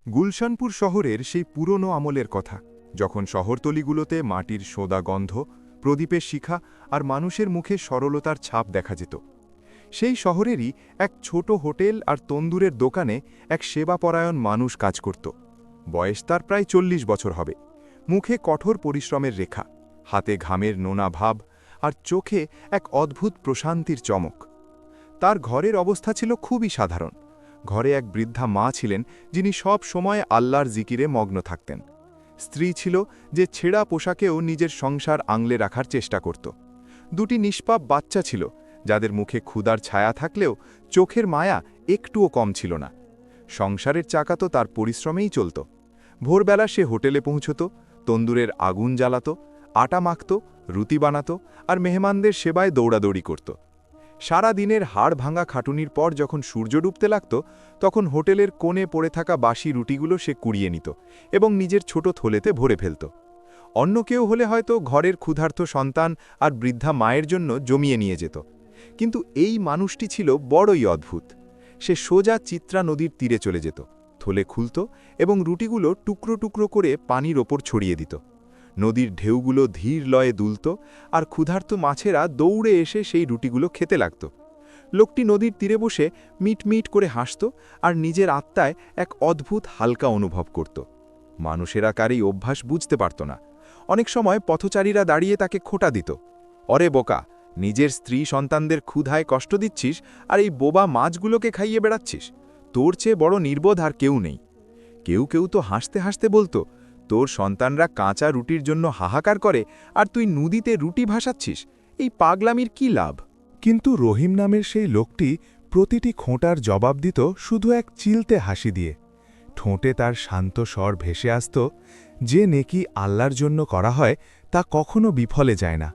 গুলশানপুর শহরের সেই পুরনো আমলের কথা, যখন শহরতলিগুলোতে মাটির সোদা গন্ধ, প্রদীপের শিখা আর মানুষের মুখে সরলতার ছাপ দেখা যেত। সেই শহরেরই এক ছোট হোটেল আর তন্দুরের দোকানে এক সেবাপরায়ণ মানুষ কাজ করত। বয়স তার প্রায় 40 বছর হবে। মুখে কঠোর পরিশ্রমের রেখা, হাতে ঘামের নোনা ভাব, আর চোখে এক অদ্ভুত প্রশান্তির চমক। তার ঘরের অবস্থা ছিল খুবই সাধারণ। ঘরে এক বৃদ্ধা মা ছিলেন, যিনি সব সময় আল্লাহর জিকিরে মগ্ন থাকতেন। স্ত্রী ছিল, যে ছেঁড়া পোশাকেও নিজের সংসার আংলে রাখার চেষ্টা করত। দুটি নিষ্পাপ বাচ্চা ছিল, যাদের মুখে ক্ষুধার ছায়া থাকলেও চোখের মায়া একটুও কম ছিল না। সংসারের চাকা তো তার পরিশ্রমেই চলত। ভোরবেলা সে হোটেলে পৌঁছত, তন্দুরের আগুন জ্বালাত, আটা মাখত, রুটি বানাত, আর মেহমানদের সেবায় দৌড়াদৌড়ি করত। সারা দিনের হাড় ভাঙা খাটুনির পর যখন সূর্য ডুবতে লাগত, তখন হোটেলের কোণে পড়ে থাকা বাসি রুটিগুলো সে কুড়িয়ে নিত এবং নিজের ছোট থলেতে ভরে ফেলত। অন্য কেউ হলে হয়তো ঘরের ক্ষুধার্ত সন্তান আর বৃদ্ধা মায়ের জন্য জমিয়ে নিয়ে যেত। কিন্তু এই মানুষটি ছিল বড়ই অদ্ভুত। সে সোজা চিত্রা নদীর তীরে চলে যেত, থলে খুলত এবং রুটিগুলো টুকরো টুকরো করে পানির ওপর ছড়িয়ে দিত। নদীর ঢেউগুলো ধীর লয়ে দুলত, আর ক্ষুধার্ত মাছেরা দৌড়ে এসে সেই রুটিগুলো খেতে লাগত। লোকটি নদীর তীরে বসে মিটমিট করে হাসত আর নিজের আত্মায় এক অদ্ভুত হালকা অনুভব করত। মানুষেরা কার এই অভ্যাস বুঝতে পারত না। অনেক সময় পথচারীরা দাঁড়িয়ে তাকে খোঁটা দিত, অরে বোকা, নিজের স্ত্রী সন্তানদের ক্ষুধায় কষ্ট দিচ্ছিস আর এই বোবা মাছগুলোকে খাইয়ে বেড়াচ্ছিস। তোর চেয়ে বড় নির্বোধ আর কেউ নেই। কেউ কেউ তো হাসতে হাসতে বলতো, তোর সন্তানরা কাঁচা রুটির জন্য হাহাকার করে আর তুই নদীতে রুটি ভাসাচ্ছিস, এই পাগলামির কি লাভ? কিন্তু রহিম নামের সেই লোকটি প্রতিটি খোঁটার জবাব দিত শুধু এক চিলতে হাসি দিয়ে। ঠোঁটে তার শান্ত স্বর ভেসে আসত, যে নেকি আল্লাহর জন্য করা হয় তা কখনো বিফলে যায় না।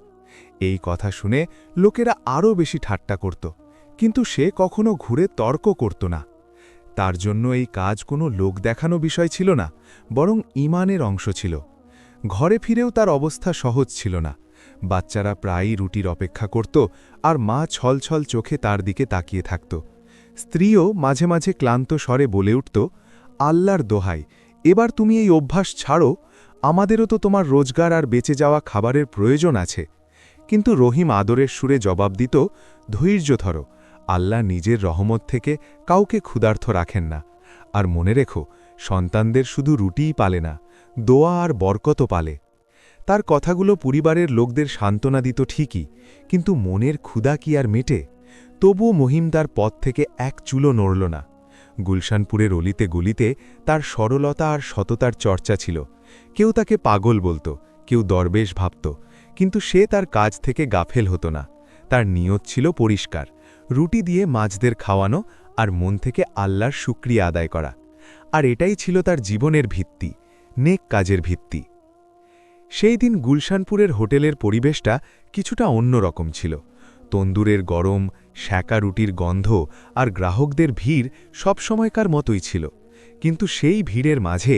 এই কথা শুনে লোকেরা আরও বেশি ঠাট্টা করত, কিন্তু সে কখনো ঘুরে তর্ক করত না। তার জন্য এই কাজ কোনো লোক দেখানো বিষয় ছিল না, বরং ঈমানের অংশ ছিল। ঘরে ফিরেও তার অবস্থা সহজ ছিল না। বাচ্চারা প্রায়ই রুটির অপেক্ষা করত, আর মা ছলছল চোখে তার দিকে তাকিয়ে থাকত। স্ত্রীও মাঝে মাঝে ক্লান্ত স্বরে বলে উঠত, আল্লাহর দোহাই, এবার তুমি এই অভ্যাস ছাড়ো, আমাদেরও তো তোমার রোজগার আর বেঁচে যাওয়া খাবারের প্রয়োজন আছে। কিন্তু রহিম আদরের সুরে জবাব দিত, ধৈর্য ধরো, আল্লাহ নিজের রহমত থেকে কাউকে ক্ষুধার্থ রাখেন না। আর মনে রেখো, সন্তানদের শুধু রুটিই পালে না, দোয়া আর বরকতও পালে। তার কথাগুলো পরিবারের লোকদের সান্ত্বনা দিত ঠিকই, কিন্তু মনের ক্ষুধা কি আর মেটে? তবুও মহিম তার পথ থেকে এক চুলো নড়ল না। গুলশানপুরের অলিতে গলিতে তার সরলতা আর সততার চর্চা ছিল। কেউ তাকে পাগল বলত, কেউ দরবেশ ভাবত, কিন্তু সে তার কাজ থেকে গাফেল হতো না। তার নিয়ত ছিল পরিষ্কার, রুটি দিয়ে মাছদের খাওয়ানো আর মন থেকে আল্লাহর শুকরিয়া আদায় করা। আর এটাই ছিল তার জীবনের ভিত্তি, নেক কাজের ভিত্তি। সেই দিন গুলশানপুরের হোটেলের পরিবেশটা কিছুটা অন্যরকম ছিল। তন্দুরের গরম, শ্যাকা রুটির গন্ধ আর গ্রাহকদের ভিড় সবসময়কার মতোই ছিল। কিন্তু সেই ভিড়ের মাঝে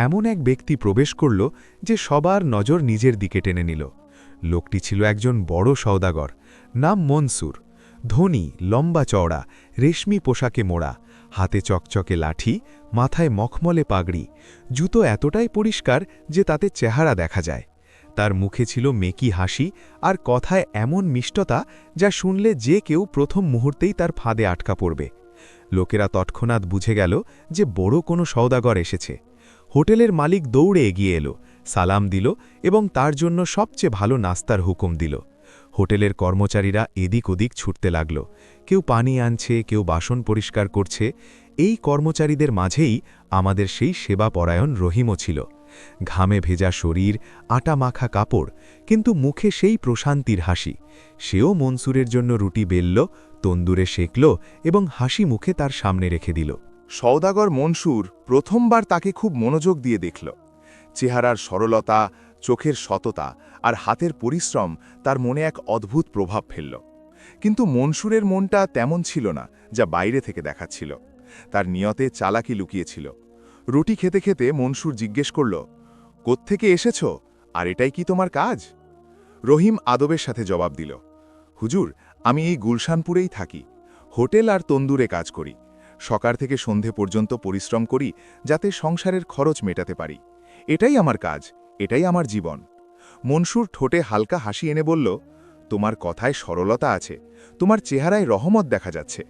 এমন এক ব্যক্তি প্রবেশ করল, যে সবার নজর নিজের দিকে টেনে নিল। লোকটি ছিল একজন বড় সওদাগর, নাম মনসুর। ধনী, লম্বা চওড়া, রেশমি পোশাকে মোড়া, হাতে চকচকে লাঠি, মাথায় মখমলে পাগড়ি, জুতো এতটাই পরিষ্কার যে তাতে চেহারা দেখা যায়। তার মুখে ছিল মেকি হাসি আর কথায় এমন মিষ্টতা, যা শুনলে যে কেউ প্রথম মুহূর্তেই তার ফাঁদে আটকা পড়বে। লোকেরা তৎক্ষণাৎ বুঝে গেল যে বড় কোনো সওদাগর এসেছে। হোটেলের মালিক দৌড়ে এগিয়ে এলো, সালাম দিল এবং তার জন্য সবচেয়ে ভালো নাস্তার হুকুম দিল। হোটেলের কর্মচারীরা এদিক ওদিক ছুটতে লাগল, কেউ পানি আনছে, কেউ বাসন পরিষ্কার করছে। এই কর্মচারীদের মাঝেই আমাদের সেই সেবাপরায়ণ রহিমও ছিল। ঘামে ভেজা শরীর, আটা মাখা কাপড়, কিন্তু মুখে সেই প্রশান্তির হাসি। সেও মনসুরের জন্য রুটি বেলল, তন্দুরে সেঁকল এবং হাসি মুখে তার সামনে রেখে দিল। সওদাগর মনসুর প্রথমবার তাকে খুব মনোযোগ দিয়ে দেখল। চেহারার সরলতা, চোখের সততা আর হাতের পরিশ্রম তার মনে এক অদ্ভুত প্রভাব ফেলল। কিন্তু মনসুরের মনটা তেমন ছিল না যা বাইরে থেকে দেখাচ্ছিল। তার নিয়তে চালাকি লুকিয়েছিল। রুটি খেতে খেতে মনসুর জিজ্ঞেস করল, কোত্থেকে এসেছ আর এটাই কি তোমার কাজ? রহিম আদবের সাথে জবাব দিল, হুজুর, আমি এই গুলশানপুরেই থাকি, হোটেল আর তন্দুরে কাজ করি। সকাল থেকে সন্ধে পর্যন্ত পরিশ্রম করি যাতে সংসারের খরচ মেটাতে পারি। এটাই আমার কাজ, এটাই আমার জীবন। মনসুর ঠোঁটে হালকা হাসি এনে বলল, তোমার কথায় সরলতা আছে, তোমার চেহারায় রহমত দেখা যাচ্ছে।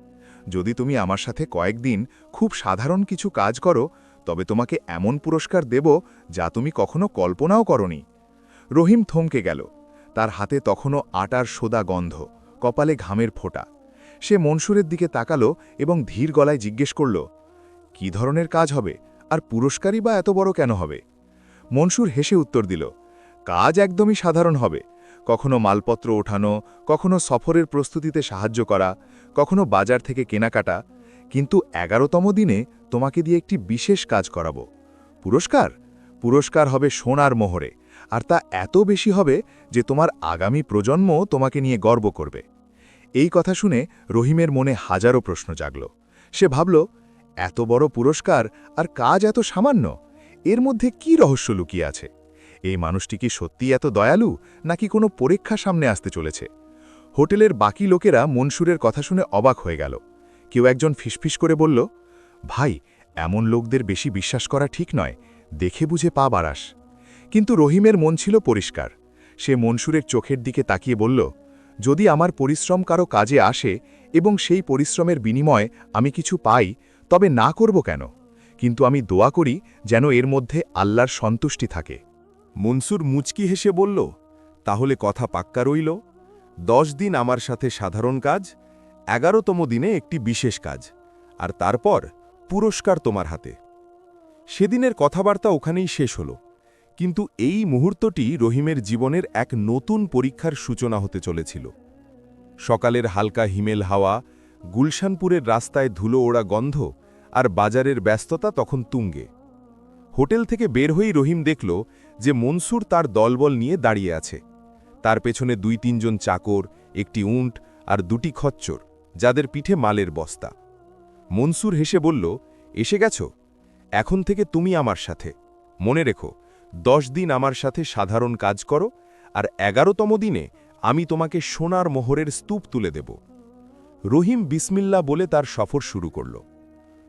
যদি তুমি আমার সাথে কয়েকদিন খুব সাধারণ কিছু কাজ করো, তবে তোমাকে এমন পুরস্কার দেব যা তুমি কখনো কল্পনাও করনি। রহিম থমকে গেল। তার হাতে তখনও আটার সোদা গন্ধ, কপালে ঘামের ফোঁটা। সে মনসুরের দিকে তাকালো এবং ধীর গলায় জিজ্ঞেস করল, কি ধরনের কাজ হবে, আর পুরস্কারই বা এত বড় কেন হবে? মনসুর হেসে উত্তর দিল, কাজ একদমই সাধারণ হবে। কখনো মালপত্র ওঠানো, কখনো সফরের প্রস্তুতিতে সাহায্য করা, কখনো বাজার থেকে কেনাকাটা। কিন্তু 11তম দিনে তোমাকে দিয়ে একটি বিশেষ কাজ করাবো। পুরস্কার পুরস্কার হবে সোনার মোহরে, আর তা এত বেশি হবে যে তোমার আগামী প্রজন্ম তোমাকে নিয়ে গর্ব করবে। এই কথা শুনে রহিমের মনে হাজারো প্রশ্ন জাগল। সে ভাবল, এত বড় পুরস্কার আর কাজ এত সামান্য, এর মধ্যে কি রহস্য লুকিয়ে আছে? এই মানুষটি কি সত্যিই এত দয়ালু, নাকি কোনো পরীক্ষা সামনে আসতে চলেছে? হোটেলের বাকি লোকেরা মনসুরের কথা শুনে অবাক হয়ে গেল। কেউ একজন ফিসফিস করে বলল, ভাই, এমন লোকদের বেশি বিশ্বাস করা ঠিক নয়, দেখে বুঝে পা বাড়াস। কিন্তু রহিমের মন ছিল পরিষ্কার। সে মনসুরের চোখের দিকে তাকিয়ে বলল, যদি আমার পরিশ্রম কারো কাজে আসে এবং সেই পরিশ্রমের বিনিময়ে আমি কিছু পাই, তবে না করব কেন? কিন্তু আমি দোয়া করি যেন এর মধ্যে আল্লাহর সন্তুষ্টি থাকে। মনসুর মুচকি হেসে বলল, তাহলে কথা পাক্কা রইল। 10 দিন আমার সাথে সাধারণ কাজ, 11তম দিনে একটি বিশেষ কাজ, আর তারপর পুরস্কার তোমার হাতে। সেদিনের কথাবার্তা ওখানেই শেষ হল। কিন্তু এই মুহূর্তটি রহিমের জীবনের এক নতুন পরীক্ষার সূচনা হতে চলেছিল। সকালের হালকা হিমেল হাওয়া, গুলশানপুরের রাস্তায় ধুলো ওড়া গন্ধ, আর বাজারের ব্যস্ততা তখন তুঙ্গে। হোটেল থেকে বের হয়েই রহিম দেখল যে মনসুর তার দলবল নিয়ে দাঁড়িয়ে আছে। তার পেছনে 2-3 জন চাকর, একটি উঁট আর 2টি খচ্চর, যাদের পিঠে মালের বস্তা। মনসুর হেসে বলল, এসে গেছ? এখন থেকে তুমি আমার সাথে। মনে রেখো, 10 দিন আমার সাথে সাধারণ কাজ করো, আর 11তম দিনে আমি তোমাকে সোনার মোহরের স্তূপ তুলে দেব। রহিম বিসমিল্লা বলে তার সফর শুরু করল।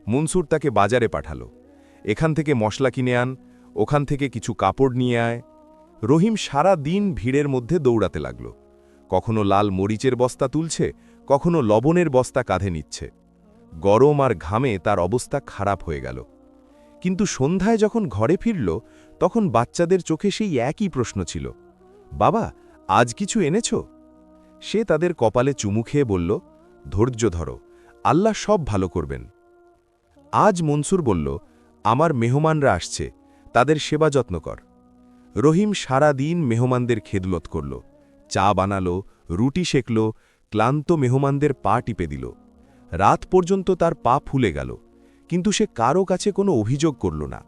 মনসুর তাকে বাজারে পাঠালো। এখান থেকে মশলা কিনে আন, ওখান থেকে কিছু কাপড় নিয়ে আয়। রহিম সারা দিন ভিড়ের মধ্যে দৌড়াতে লাগল। কখনো লাল মরিচের বস্তা তুলছে, কখনো লবণের বস্তা কাঁধে নিচ্ছে। গরম আর ঘামে তার অবস্থা খারাপ হয়ে গেল। কিন্তু সন্ধ্যায় যখন ঘরে ফিরল, তখন বাচ্চাদের চোখে সেই একই প্রশ্ন ছিল, বাবা, আজ কিছু এনেছ? সে তাদের কপালে চুমু খেয়ে বলল, ধৈর্য ধরো, আল্লাহ সব ভালো করবেন। আজ মনসুর বলল, আমার মেহমানরা আসছে, তাদের সেবা যত্ন কর। রহিম সারা দিন মেহমানদের খেদমত করল, চা বানালো, রুটি সেকল, ক্লান্ত মেহমানদের পা টিপে দিল। রাত পর্যন্ত তার পা ফুলে গেল, কিন্তু সে কারও কাছে কোনো অভিযোগ করল না।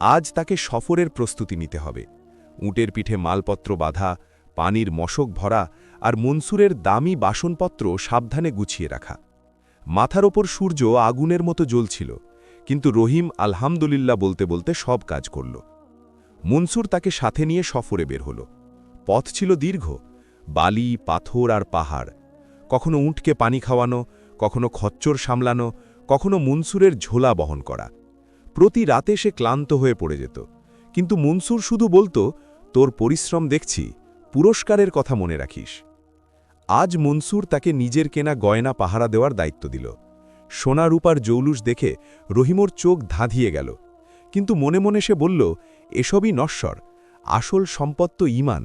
আজ তাকে সফরের প্রস্তুতি নিতে হবে। উটের পিঠে মালপত্র বাঁধা, পানির মশক ভরা, আর মনসুরের দামি বাসনপত্র সাবধানে গুছিয়ে রাখা। মাথার ওপর সূর্য আগুনের মতো জ্বলছিল, কিন্তু রহিম আলহামদুলিল্লাহ বলতে বলতে সব কাজ করল। মনসুর তাকে সাথে নিয়ে সফরে বের হল। পথ ছিল দীর্ঘ, বালি, পাথর আর পাহাড়। কখনো উঁটকে পানি খাওয়ানো, কখনো খচ্চর সামলানো, কখনো মনসুরের ঝোলা বহন করা। প্রতি রাতে সে ক্লান্ত হয়ে পড়ে যেত, কিন্তু মনসুর শুধু বলতো, তোর পরিশ্রম দেখছি, পুরস্কারের কথা মনে রাখিস। আজ মনসুর তাকে নিজের কেনা গয়না পাহারা দেওয়ার দায়িত্ব দিল। সোনা রূপার জৌলুস দেখে রহিমর চোখ ধাঁধিয়ে গেল, কিন্তু মনে মনে সে বলল, এসবই নশ্বর, আসল সম্পদ তো ঈমান।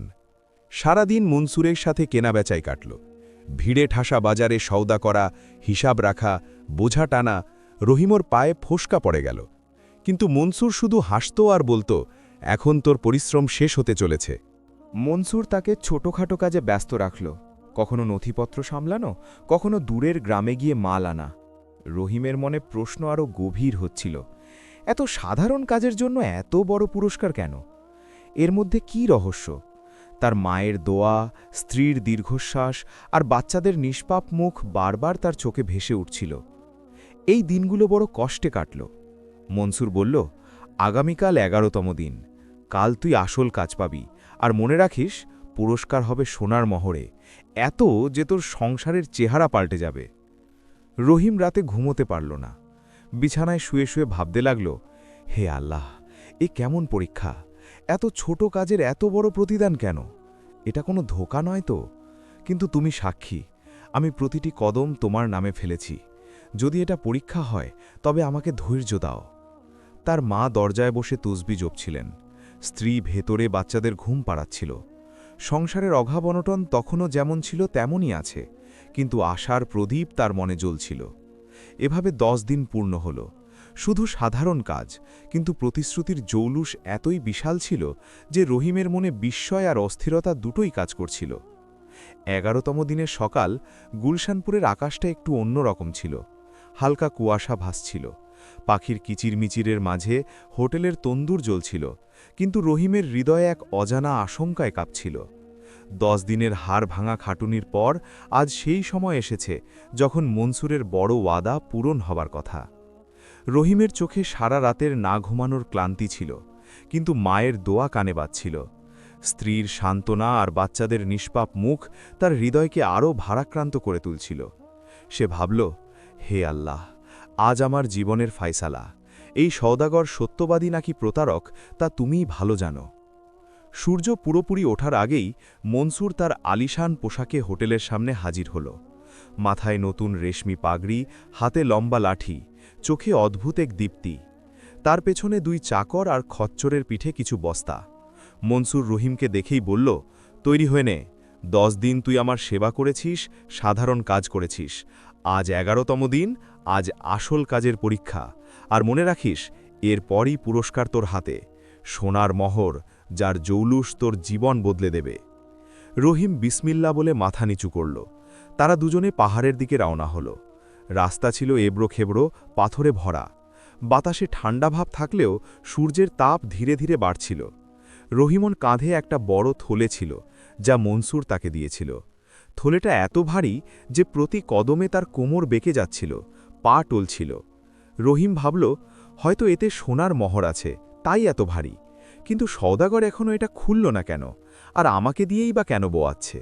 সারাদিন মনসুরের সাথে কেনাবেচাই কাটল। ভিড়ে ঠাসা বাজারে সওদা করা, হিসাব রাখা, বোঝা টানা। রহিমর পায়ে ফোসকা পড়ে গেল, কিন্তু মনসুর শুধু হাসত আর বলত, এখন তোর পরিশ্রম শেষ হতে চলেছে। মনসুর তাকে ছোটখাটো কাজে ব্যস্ত রাখল, কখনো নথিপত্র সামলানো, কখনো দূরের গ্রামে গিয়ে মাল আনা। রহিমের মনে প্রশ্ন আরও গভীর হচ্ছিল, এত সাধারণ কাজের জন্য এত বড় পুরস্কার কেন? এর মধ্যে কি রহস্য? তার মায়ের দোয়া, স্ত্রীর দীর্ঘশ্বাস আর বাচ্চাদের নিষ্পাপ মুখ বারবার তার চোখে ভেসে উঠছিল। এই দিনগুলো বড় কষ্টে কাটল। মনসুর বলল, আগামীকাল 11তম দিন, কাল তুই আসল কাজ পাবি, আর মনে রাখিস, পুরস্কার হবে সোনার মোহরে, এত যে তোর সংসারের চেহারা পাল্টে যাবে। রহিম রাতে ঘুমোতে পারল না। বিছানায় শুয়ে শুয়ে ভাবতে লাগল, হে আল্লাহ, এ কেমন পরীক্ষা! এত ছোট কাজের এত বড় প্রতিদান কেন? এটা কোনো ধোঁকা নয় তো? কিন্তু তুমি সাক্ষী, আমি প্রতিটি কদম তোমার নামে ফেলেছি। যদি এটা পরীক্ষা হয় তবে আমাকে ধৈর্য দাও। তার মা দরজায় বসে তসবি জপছিলেন। স্ত্রী ভেতরে বাচ্চাদের ঘুম পাড়াচ্ছিল। সংসারের অভাব অনটন তখনও যেমন ছিল তেমনই আছে, কিন্তু আশার প্রদীপ তার মনে জ্বলছিল। এভাবে 10 দিন পূর্ণ হল। শুধু সাধারণ কাজ, কিন্তু প্রতিশ্রুতির জৌলুস এতই বিশাল ছিল যে রহিমের মনে বিস্ময় আর অস্থিরতা দুটোই কাজ করছিল। 11তম দিনের সকাল। গুলশানপুরের আকাশটা একটু অন্যরকম ছিল। হালকা কুয়াশা ভাসছিল। পাখির কিচিরমিচিরের মাঝে হোটেলের তন্দুর জ্বলছিল, কিন্তু রহিমের হৃদয়ে এক অজানা আশঙ্কায় কাঁপছিল। 10 দিনের হাড় ভাঙা খাটুনির পর আজ সেই সময় এসেছে যখন মনসুরের বড় ওয়াদা পূরণ হবার কথা। রহিমের চোখে সারা রাতের না ঘুমানোর ক্লান্তি ছিল, কিন্তু মায়ের দোয়া কানে বাজছিল। স্ত্রীর সান্ত্বনা আর বাচ্চাদের নিষ্পাপ মুখ তার হৃদয়কে আরও ভারাক্রান্ত করে তুলছিল। সে ভাবল, হে আল্লাহ, আজ আমার জীবনের ফায়সালা। এই সওদাগর সত্যবাদী নাকি প্রতারক তা তুমিই ভালো জানো। সূর্য পুরোপুরি ওঠার আগেই মনসুর তার আলিশান পোশাকে হোটেলের সামনে হাজির হল। মাথায় নতুন রেশমি পাগড়ি, হাতে লম্বা লাঠি, চোখে অদ্ভুত এক দীপ্তি। তার পেছনে 2 চাকর আর খচ্চরের পিঠে কিছু বস্তা। মনসুর রহিমকে দেখেই বলল, তৈরি হয়ে নে। 10 দিন তুই আমার সেবা করেছিস, সাধারণ কাজ করেছিস। আজ 11তম দিন, আজ আসল কাজের পরীক্ষা। আর মনে রাখিস, এরপরই পুরস্কার তোর হাতে, সোনার মোহর, যার জৌলুস তোর জীবন বদলে দেবে। রহিম বিসমিল্লা বলে মাথা নিচু করল। তারা দুজনে পাহাড়ের দিকে রওনা হল। রাস্তা ছিল এবড়ো-খেবড়ো, পাথরে ভরা। বাতাসে ঠান্ডা ভাব থাকলেও সূর্যের তাপ ধীরে ধীরে বাড়ছিল। রহিমন কাঁধে একটা বড় থলে ছিল, যা মনসুর তাকে দিয়েছিল। থলেটা এত ভারী যে প্রতি কদমে তার কোমর বেঁকে যাচ্ছিল, পা টলছিল। রহিম ভাবল, হয়তো এতে সোনার মোহর আছে, তাই এত ভারী। কিন্তু সওদাগর এখনও এটা খুলল না কেন, আর আমাকে দিয়েই বা কেন বোয়াচ্ছে?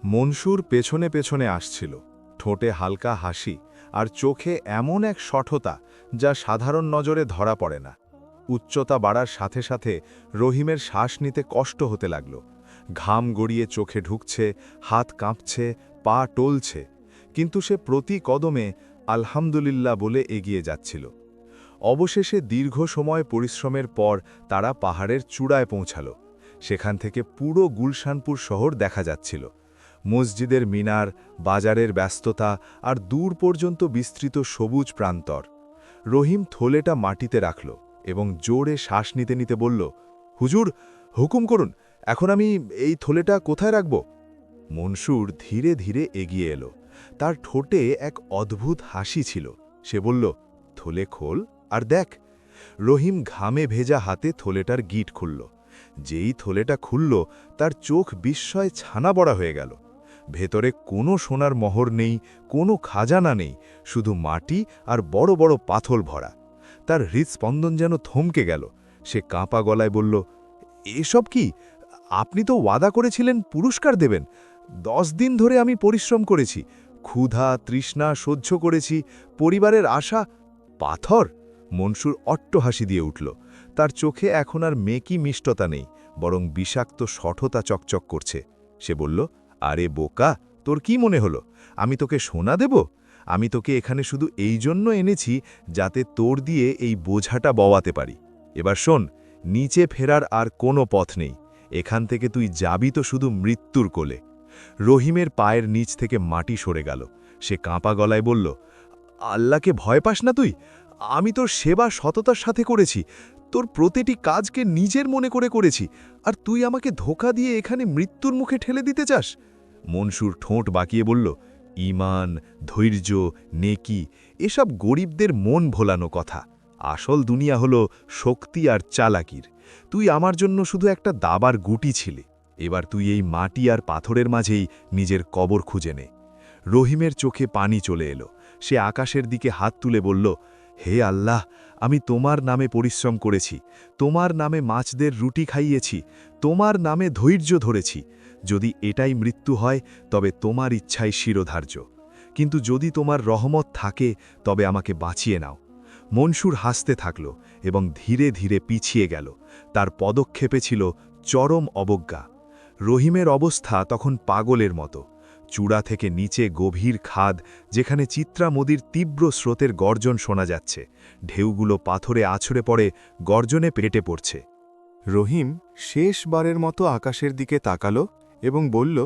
মনসুর পেছনে পেছনে আসছিল, ঠোঁটে হালকা হাসি আর চোখে এমন এক শঠতা যা সাধারণ নজরে ধরা পড়ে না। উচ্চতা বাড়ার সাথে সাথে রহিমের শ্বাস নিতে কষ্ট হতে লাগল। ঘাম গড়িয়ে চোখে ঢুকছে, হাত কাঁপছে, পা টলছে, কিন্তু সে প্রতি কদমে আলহামদুলিল্লাহ বলে এগিয়ে যাচ্ছিল। অবশেষে দীর্ঘ সময় পরিশ্রমের পর তারা পাহাড়ের চূড়ায় পৌঁছাল। সেখান থেকে পুরো গুলশানপুর শহর দেখা যাচ্ছিল। মসজিদের মিনার, বাজারের ব্যস্ততা আর দূর পর্যন্ত বিস্তৃত সবুজ প্রান্তর। রহিম থলেটা মাটিতে রাখল এবং জোরে শ্বাস নিতে নিতে বলল, হুজুর, হুকুম করুন, এখন আমি এই থলেটা কোথায় রাখব? মনসুর ধীরে ধীরে এগিয়ে এলো। তার ঠোঁটে এক অদ্ভুত হাসি ছিল। সে বলল, থলে খোল আর দেখ। রহিম ঘামে ভেজা হাতে থলেটার গিট খুলল। যেই থলেটা খুলল, তার চোখ বিস্ময়ে ছানা বড়া হয়ে গেল। ভেতরে কোনো সোনার মোহর নেই, কোনো খাজানা নেই, শুধু মাটি আর বড় বড় পাথর ভরা। তার হৃদস্পন্দন যেন থমকে গেল। সে কাঁপা গলায় বলল, এসব কি? আপনি তো ওয়াদা করেছিলেন পুরস্কার দেবেন। 10 দিন ধরে আমি পরিশ্রম করেছি, ক্ষুধা তৃষ্ণা সহ্য করেছি, পরিবারের আশা। পাথর? মনসুর অট্টহাসি দিয়ে উঠল। তার চোখে এখন আর মেকি মিষ্টতা নেই, বরং বিষাক্ত শঠতা চকচক করছে। সে বলল, আরে বোকা, তোর কি মনে হলো আমি তোকে সোনা দেব? আমি তোকে এখানে শুধু এই জন্য এনেছি যাতে তোর দিয়ে এই বোঝাটা বওয়াতে পারি। এবার শোন, নিচে ফেরার আর কোনো পথ নেই। এখান থেকে তুই যাবি তো শুধু মৃত্যুর কোলে। রহিমের পায়ের নিচ থেকে মাটি সরে গেল। সে কাঁপা গলায় বলল, আল্লাহকে ভয় পাস না তুই? আমি তোর সেবা সততার সাথে করেছি, তোর প্রতিটি কাজকে নিজের মনে করে করেছি, আর তুই আমাকে ধোঁকা দিয়ে এখানে মৃত্যুর মুখে ঠেলে দিতে চাস? মনসুর ঠোঁট বাঁকিয়ে বলল, ঈমান, ধৈর্য, নেকি এসব গরিবদের মন ভোলানো কথা। আসল দুনিয়া হলো শক্তি আর চালাকির। তুই আমার জন্য শুধু একটা দাবার গুটি ছিলে। এবার তুই এই মাটি আর পাথরের মাঝেই নিজের কবর খুঁজে নে। রহিমের চোখে পানি চলে এলো। সে আকাশের দিকে হাত তুলে বলল, হে আল্লাহ, আমি তোমার নামে পরিশ্রম করেছি, তোমার নামে মাছদের রুটি খাইয়েছি, তোমার নামে ধৈর্য ধরেছি। যদি এটাই মৃত্যু হয় তবে তোমার ইচ্ছাই শিরোধার্য। কিন্তু যদি তোমার রহমত থাকে তবে আমাকে বাঁচিয়ে নাও। মনসুর হাসতে থাকল এবং ধীরে ধীরে পিছিয়ে গেল। তার পদক্ষেপে ছিল চরম অবজ্ঞা। রহিমের অবস্থা তখন পাগলের মতো। চূড়া থেকে নিচে গভীর খাদ, যেখানে চিত্রা নদীর তীব্র স্রোতের গর্জন শোনা যাচ্ছে। ঢেউগুলো পাথরে আছড়ে পড়ে, গর্জনে পেটে পড়ছে। রহিম শেষবারের মতো আকাশের দিকে তাকাল এবং বলল,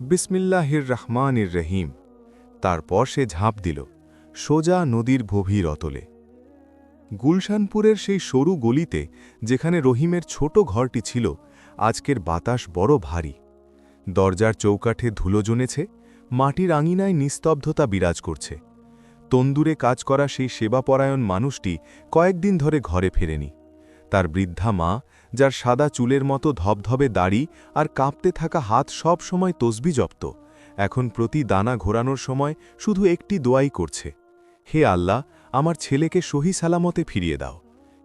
বিসমিল্লাহির রহমানির রহিম। তারপর সে ঝাঁপ দিল সোজা নদীর গভীর অতলে। গুলশানপুরের সেই সরু গলিতে যেখানে রহিমের ছোট ঘরটি ছিল, আজকের বাতাস বড় ভারী। দরজার চৌকাঠে ধুলো জমেছে, মাটির আঙিনায় নিস্তব্ধতা বিরাজ করছে। তন্দুরে কাজ করা সেই সেবাপরায়ণ মানুষটি কয়েকদিন ধরে ঘরে ফেরেনি। তার বৃদ্ধা মা, যার সাদা চুলের মতো ধবধবে দাড়ি আর কাঁপতে থাকা হাত সব সময় তসবি জপ্ত, এখন প্রতি দানা ঘোরানোর সময় শুধু একটি দোয়াই করছে, হে আল্লাহ, আমার ছেলেকে সহি সালামতে ফিরিয়ে দাও।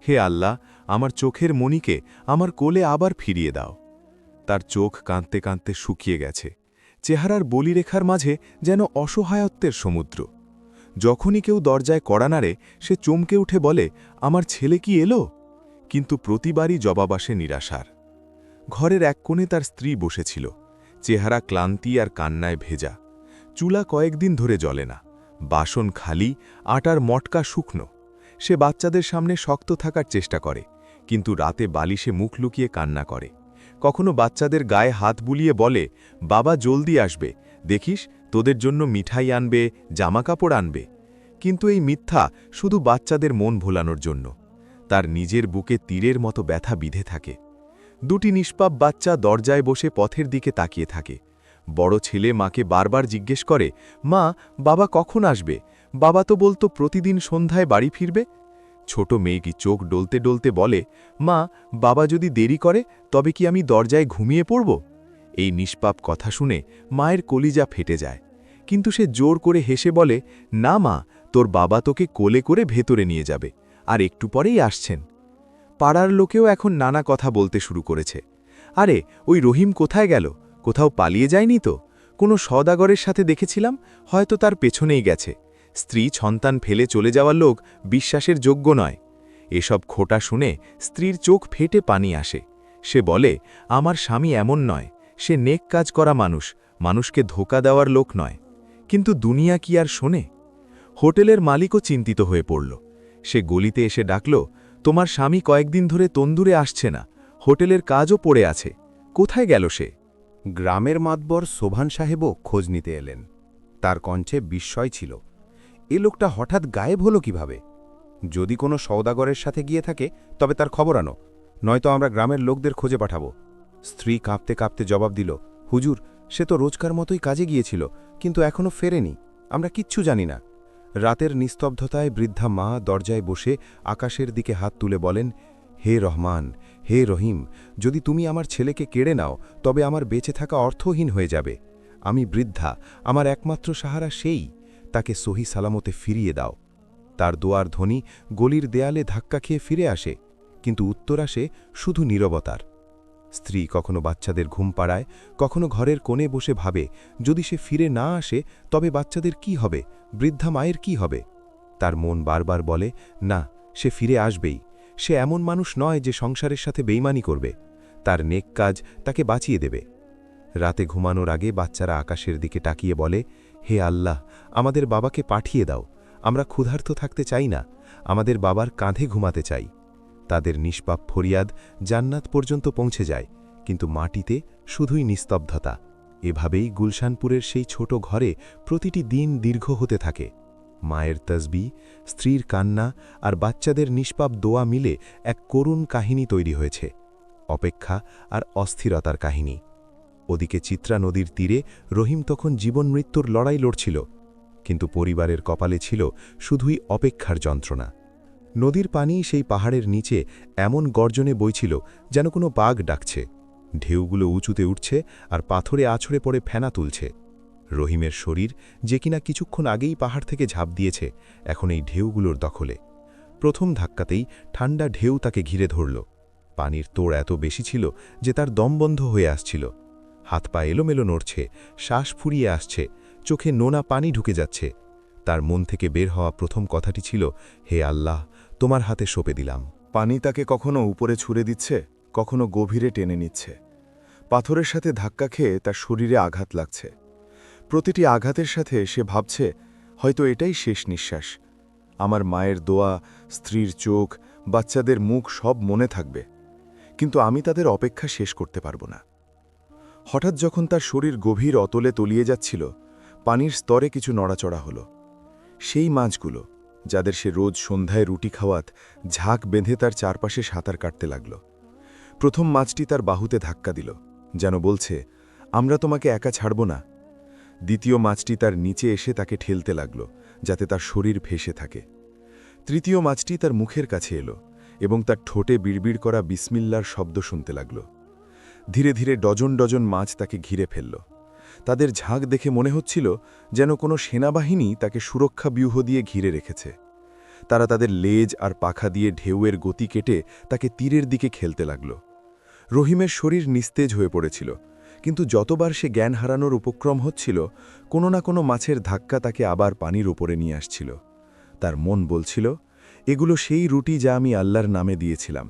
হে আল্লাহ, আমার চোখের মণিকে আমার কোলে আবার ফিরিয়ে দাও। তার চোখ কাঁদতে কাঁদতে শুকিয়ে গেছে, চেহারার বলিরেখার মাঝে যেন অসহায়ত্বের সমুদ্র। যখনই কেউ দরজায় কড়া নাড়ে, সে চমকে উঠে বলে, আমার ছেলে কি এলো? কিন্তু প্রতিবারই জবাব আসে নিরাশার। ঘরের এক কোণে তার স্ত্রী বসেছিল, চেহারা ক্লান্তি আর কান্নায় ভেজা। চুলা কয়েকদিন ধরে জ্বলে না, বাসন খালি, আটার মটকা শুকনো। সে বাচ্চাদের সামনে শক্ত থাকার চেষ্টা করে, কিন্তু রাতে বালিশে মুখ লুকিয়ে কান্না করে। কখনো বাচ্চাদের গায়ে হাত বুলিয়ে বলে, বাবা জলদি আসবে, দেখিস তোদের জন্য মিঠাই আনবে, জামাকাপড় আনবে। কিন্তু এই মিথ্যা শুধু বাচ্চাদের মন ভোলানোর জন্য। তার নিজের বুকে তীরের মতো ব্যথা বিঁধে থাকে। দুটি নিষ্পাপ বাচ্চা দরজায় বসে পথের দিকে তাকিয়ে থাকে। বড় ছেলে মাকে বারবার জিজ্ঞেস করে, মা, বাবা কখন আসবে? বাবা তো বলতো প্রতিদিন সন্ধ্যায় বাড়ি ফিরবে। ছোট মেয়েটি চোখ ডলতে ডলতে বলে, মা, বাবা যদি দেরি করে তবে কি আমি দরজায় ঘুমিয়ে পড়ব? এই নিষ্পাপ কথা শুনে মায়ের কলিজা ফেটে যায়, কিন্তু সে জোর করে হেসে বলে, না মা, তোর বাবা তোকে কোলে করে ভেতরে নিয়ে যাবে, আর একটু পরেই আসছেন। পাড়ার লোকেও এখন নানা কথা বলতে শুরু করেছে। আরে, ওই রহিম কোথায় গেল? কোথাও পালিয়ে যায়নি তো? কোনো সওদাগরের সাথে দেখেছিলাম, হয়তো তার পেছনেই গেছে। স্ত্রী সন্তান ফেলে চলে যাওয়ার লোক বিশ্বাসের যোগ্য নয়। এসব খোটা শুনে স্ত্রীর চোখ ফেটে পানি আসে। সে বলে, আমার স্বামী এমন নয়, সে নেক কাজ করা মানুষ, মানুষকে ধোকা দেওয়ার লোক নয়। কিন্তু দুনিয়া কি আর শোনে? হোটেলের মালিকও চিন্তিত হয়ে পড়ল। সে গলিতে এসে ডাকল, তোমার স্বামী কয়েকদিন ধরে তন্দুরে আসছে না, হোটেলের কাজও পড়ে আছে, কোথায় গেল সে? গ্রামের মাতবর সোভান সাহেবও খোঁজ নিতে এলেন। তার কণ্ঠে বিস্ময় ছিল। এ লোকটা হঠাৎ গায়েব হলো কিভাবে? যদি কোনো সওদাগরের সাথে গিয়ে থাকে তবে তার খবর আনো, নয়তো আমরা গ্রামের লোকদের খোঁজে পাঠাবো। স্ত্রী কাঁপতে কাঁপতে জবাব দিল, হুজুর, সে তো রোজকার মতোই কাজে গিয়েছিল, কিন্তু এখনও ফেরেনি, আমরা কিচ্ছু জানি না। রাতের নিস্তব্ধতায় বৃদ্ধা মা দরজায় বসে আকাশের দিকে হাত তুলে বলেন, হে রহমান, হে রহিম, যদি তুমি আমার ছেলেকে কেড়ে নাও তবে আমার বেঁচে থাকা অর্থহীন হয়ে যাবে। আমি বৃদ্ধা, আমার একমাত্র সাহারা সেই, তাকে সহি সালামতে ফিরিয়ে দাও। তার দোয়ার ধ্বনি গলির দেয়ালে ধাক্কা খেয়ে ফিরে আসে, কিন্তু উত্তর আসে শুধু নীরবতার। স্ত্রী কখনো বাচ্চাদের ঘুম পাড়ায়, কখনো ঘরের কোণে বসে ভাবে, যদি সে ফিরে না আসে তবে বাচ্চাদের কি হবে, বৃদ্ধা মায়ের কি হবে? তার মন বারবার বলে, না, সে ফিরে আসবেই। সে এমন মানুষ নয় যে সংসারের সাথে বেইমানি করবে। তার নেক কাজ তাকে বাঁচিয়ে দেবে। রাতে ঘুমানোর আগে বাচ্চারা আকাশের দিকে তাকিয়ে বলে, হে আল্লাহ, আমাদের বাবাকে পাঠিয়ে দাও, আমরা ক্ষুধার্ত থাকতে চাই না, আমাদের বাবার কাঁধে ঘুমাতে চাই। তাদের নিষ্পাপ ফরিয়াদ জান্নাত পর্যন্ত পৌঁছে যায়, কিন্তু মাটিতে শুধুই নিস্তব্ধতা। এভাবেই গুলশানপুরের সেই ছোট ঘরে প্রতিটি দিন দীর্ঘ হতে থাকে। মায়ের তসবিহ, স্ত্রীর কান্না আর বাচ্চাদের নিষ্পাপ দোয়া মিলে এক করুণ কাহিনী তৈরি হয়েছে, অপেক্ষা আর অস্থিরতার কাহিনী। ওদিকে চিত্রা নদীর তীরে রহিম তখন জীবন মৃত্যুর লড়াই লড়ছিল, কিন্তু পরিবারের কপালে ছিল শুধুই অপেক্ষার যন্ত্রণা। নদীর পানি সেই পাহাড়ের নিচে এমন গর্জনে বইছিল যেন কোনো বাঘ ডাকছে। ঢেউগুলো উঁচুতে উঠছে আর পাথরে আছড়ে পড়ে ফেনা তুলছে। রহিমের শরীর, যে কিনা কিছুক্ষণ আগেই পাহাড় থেকে ঝাঁপ দিয়েছে, এখন এই ঢেউগুলোর দখলে। প্রথম ধাক্কাতেই ঠান্ডা ঢেউ তাকে ঘিরে ধরল। পানির তোড় এত বেশি ছিল যে তার দম বন্ধ হয়ে আসছিল। হাত পা এলোমেলো নড়ছে, শ্বাস ফুরিয়ে আসছে, চোখে নোনা পানি ঢুকে যাচ্ছে। তার মন থেকে বের হওয়া প্রথম কথাটি ছিল, হে আল্লাহ, তোমার হাতে সঁপে দিলাম। পানি তাকে কখনো উপরে ছুঁড়ে দিচ্ছে, কখনো গভীরে টেনে নিচ্ছে। পাথরের সাথে ধাক্কা খেয়ে তার শরীরে আঘাত লাগছে। প্রতিটি আঘাতের সাথে সে ভাবছে, হয়তো এটাই শেষ নিঃশ্বাস। আমার মায়ের দোয়া, স্ত্রীর চোখ, বাচ্চাদের মুখ সব মনে থাকবে, কিন্তু আমি তাদের অপেক্ষা শেষ করতে পারব না। হঠাৎ যখন তার শরীর গভীর অতলে তলিয়ে যাচ্ছিল, পানির স্তরে কিছু নড়াচড়া হলো। সেই মাছগুলো, যাদের সে রোজ সন্ধ্যায় রুটি খাওয়াত, ঝাঁক বেঁধে তার চারপাশে সাঁতার কাটতে লাগল। প্রথম মাছটি তার বাহুতে ধাক্কা দিল, যেন বলছে, আমরা তোমাকে একা ছাড়ব না। দ্বিতীয় মাছটি তার নিচে এসে তাকে ঠেলতে লাগল, যাতে তার শরীর ভেসে থাকে। তৃতীয় মাছটি তার মুখের কাছে এলো এবং তার ঠোঁটে বিড়বিড় করা বিসমিল্লার শব্দ শুনতে লাগল। ধীরে ধীরে ডজন ডজন মাছ তাকে ঘিরে ফেলল। তাদের ঝাঁক দেখে মনে হচ্ছিল যেন কোনো সেনাবাহিনী তাকে সুরক্ষা ব্যূহ দিয়ে ঘিরে রেখেছে। তারা তাদের লেজ আর পাখা দিয়ে ঢেউয়ের গতি কেটে তাকে তীরের দিকে খেলতে লাগল। রহিমের শরীর নিস্তেজ হয়ে পড়েছিল, কিন্তু যতবার সে জ্ঞান হারানোর উপক্রম হচ্ছিল, কোনো না কোনো মাছের ধাক্কা তাকে আবার পানির উপরে নিয়ে আসছিল। তার মন বলছিল, এগুলো সেই রুটি যা আমি আল্লাহর নামে দিয়েছিলাম,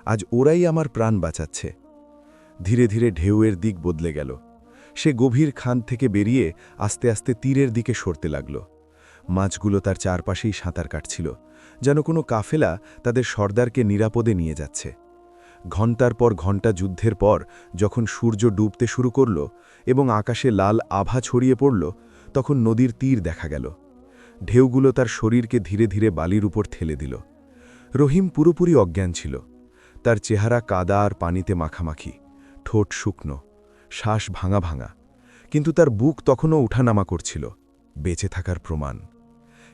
আজ ওরাই আমার প্রাণ বাঁচাচ্ছে। ধীরে ধীরে ঢেউয়ের দিক বদলে গেল। সে গভীর খান থেকে বেরিয়ে আস্তে আস্তে তীরের দিকে সরতে লাগল। মাছগুলো তার চারপাশেই সাঁতার কাটছিল, যেন কোনো কাফেলা তাদের সর্দারকে নিরাপদে নিয়ে যাচ্ছে। ঘণ্টার পর ঘণ্টা যুদ্ধের পর যখন সূর্য ডুবতে শুরু করল এবং আকাশে লাল আভা ছড়িয়ে পড়ল, তখন নদীর তীর দেখা গেল। ঢেউগুলো তার শরীরকে ধীরে ধীরে বালির উপর ঠেলে দিল। রহিম পুরোপুরি অজ্ঞান ছিল। তার চেহারা কাদা আর পানিতে মাখামাখি, ঠোঁট শুকনো, শ্বাস ভাঙা ভাঙা, কিন্তু তার বুক তখনও উঠানামা করছিল, বেঁচে থাকার প্রমাণ।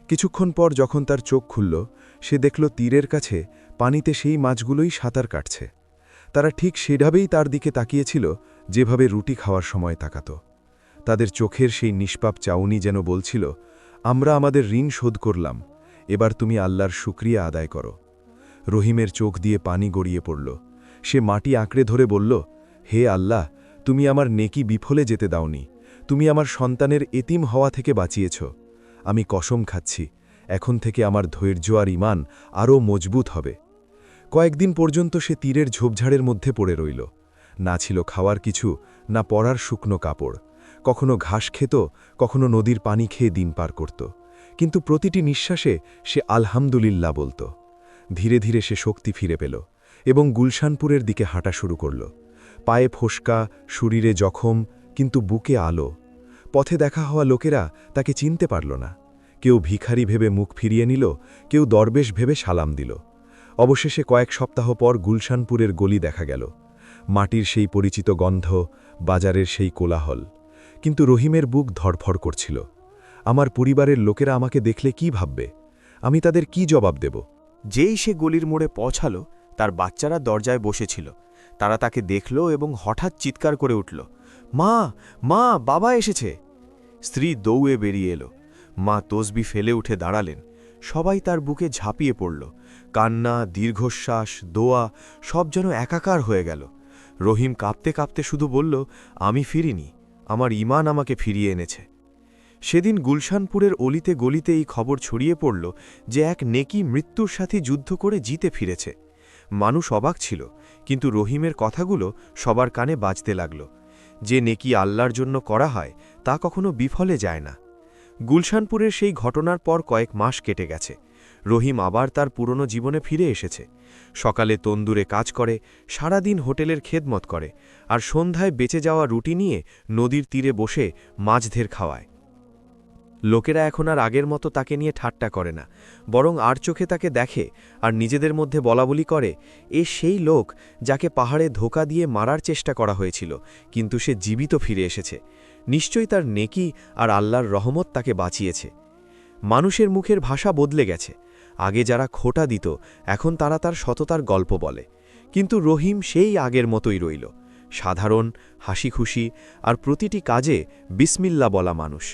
কিছুক্ষণ পর যখন তার চোখ খুলল, সে দেখল তীরের কাছে পানিতে সেই মাছগুলোই সাঁতার কাটছে। তারা ঠিক সেভাবেই তার দিকে তাকিয়েছিল, যেভাবে রুটি খাওয়ার সময় তাকাত। তাদের চোখের সেই নিষ্পাপ চাউনি যেন বলছিল, আমরা আমাদের ঋণ শোধ করলাম, এবার তুমি আল্লাহর শুকরিয়া আদায় করো। রহিমের চোখ দিয়ে পানি গড়িয়ে পড়ল। সে মাটি আঁকড়ে ধরে বলল, হে আল্লাহ, তুমি আমার নেকি বিফলে যেতে দাওনি, তুমি আমার সন্তানের এতিম হওয়া থেকে বাঁচিয়েছ। আমি কসম খাচ্ছি, এখন থেকে আমার ধৈর্য আর ঈমান আরও মজবুত হবে। কয়েকদিন পর্যন্ত সে তীরের ঝোপঝাড়ের মধ্যে পড়ে রইল। না ছিল খাওয়ার কিছু, না পরার শুকনো কাপড়। কখনো ঘাস খেত, কখনো নদীর পানি খেয়ে দিন পার করত, কিন্তু প্রতিটি নিঃশ্বাসে সে আলহামদুলিল্লাহ বলত। ধীরে ধীরে সে শক্তি ফিরে পেল এবং গুলশানপুরের দিকে হাঁটা শুরু করল। পায়ে ফোসকা, শরীরে জখম, কিন্তু বুকে আলো। পথে দেখা হওয়া লোকেরা তাকে চিনতে পারল না। কেউ ভিখারি ভেবে মুখ ফিরিয়ে নিল, কেউ দরবেশ ভেবে সালাম দিল। অবশেষে কয়েক সপ্তাহ পর গুলশানপুরের গলি দেখা গেল। মাটির সেই পরিচিত গন্ধ, বাজারের সেই কোলাহল। কিন্তু রহিমের বুক ধড়ফড় করছিল। আমার পরিবারের লোকেরা আমাকে দেখলে কি ভাববে? আমি তাদের কি জবাব দেব? যেই সে গলির মোড়ে পৌঁছালো, তার বাচ্চারা দরজায় বসেছিল। তারা তাকে দেখল এবং হঠাৎ চিৎকার করে উঠল, মা, মা, বাবা এসেছে। স্ত্রী দৌড়ে বেরিয়ে এলো। মা তসবি ফেলে উঠে দাঁড়ালেন। সবাই তার বুকে ঝাঁপিয়ে পড়ল। কান্না, দীর্ঘশ্বাস, দোয়া সব যেন একাকার হয়ে গেল। রহিম কাঁপতে কাঁপতে শুধু বলল, আমি ফিরিনি, আমার ঈমান আমাকে ফিরিয়ে এনেছে। সেদিন গুলশানপুরের অলিতে গলিতে এই খবর ছড়িয়ে পড়ল যে এক নেকি মৃত্যুর সাথে যুদ্ধ করে জিতে ফিরেছে। মানুষ অবাক ছিল, কিন্তু রহিমের কথাগুলো সবার কানে বাজতে লাগল। যে নেকি আল্লাহর জন্য করা হয় তা কখনো বিফলে যায় না। গুলশানপুরের সেই ঘটনার পর কয়েক মাস কেটে গেছে। রহিম আবার তার পুরনো জীবনে ফিরে এসেছে। সকালে তন্দুরে কাজ করে, সারাদিন হোটেলের খেদমত করে, আর সন্ধ্যায় বেঁচে যাওয়া রুটি নিয়ে নদীর তীরে বসে মাছদের খাওয়ায়। লোকেরা এখন আর আগের মতো তাকে নিয়ে ঠাট্টা করে না, বরং আর চোখে তাকে দেখে আর নিজেদের মধ্যে বলাবলি করে, এ সেই লোক যাকে পাহাড়ে ধোঁকা দিয়ে মারার চেষ্টা করা হয়েছিল, কিন্তু সে জীবিত ফিরে এসেছে। নিশ্চয়ই তার নেকি আর আল্লাহর রহমত তাকে বাঁচিয়েছে। মানুষের মুখের ভাষা বদলে গেছে। আগে যারা খোঁটা দিত, এখন তারা তার সততার গল্প বলে। কিন্তু রহিম সেই আগের মতোই রইল, সাধারণ, হাসিখুশি আর প্রতিটি কাজে বিসমিল্লা বলা মানুষ।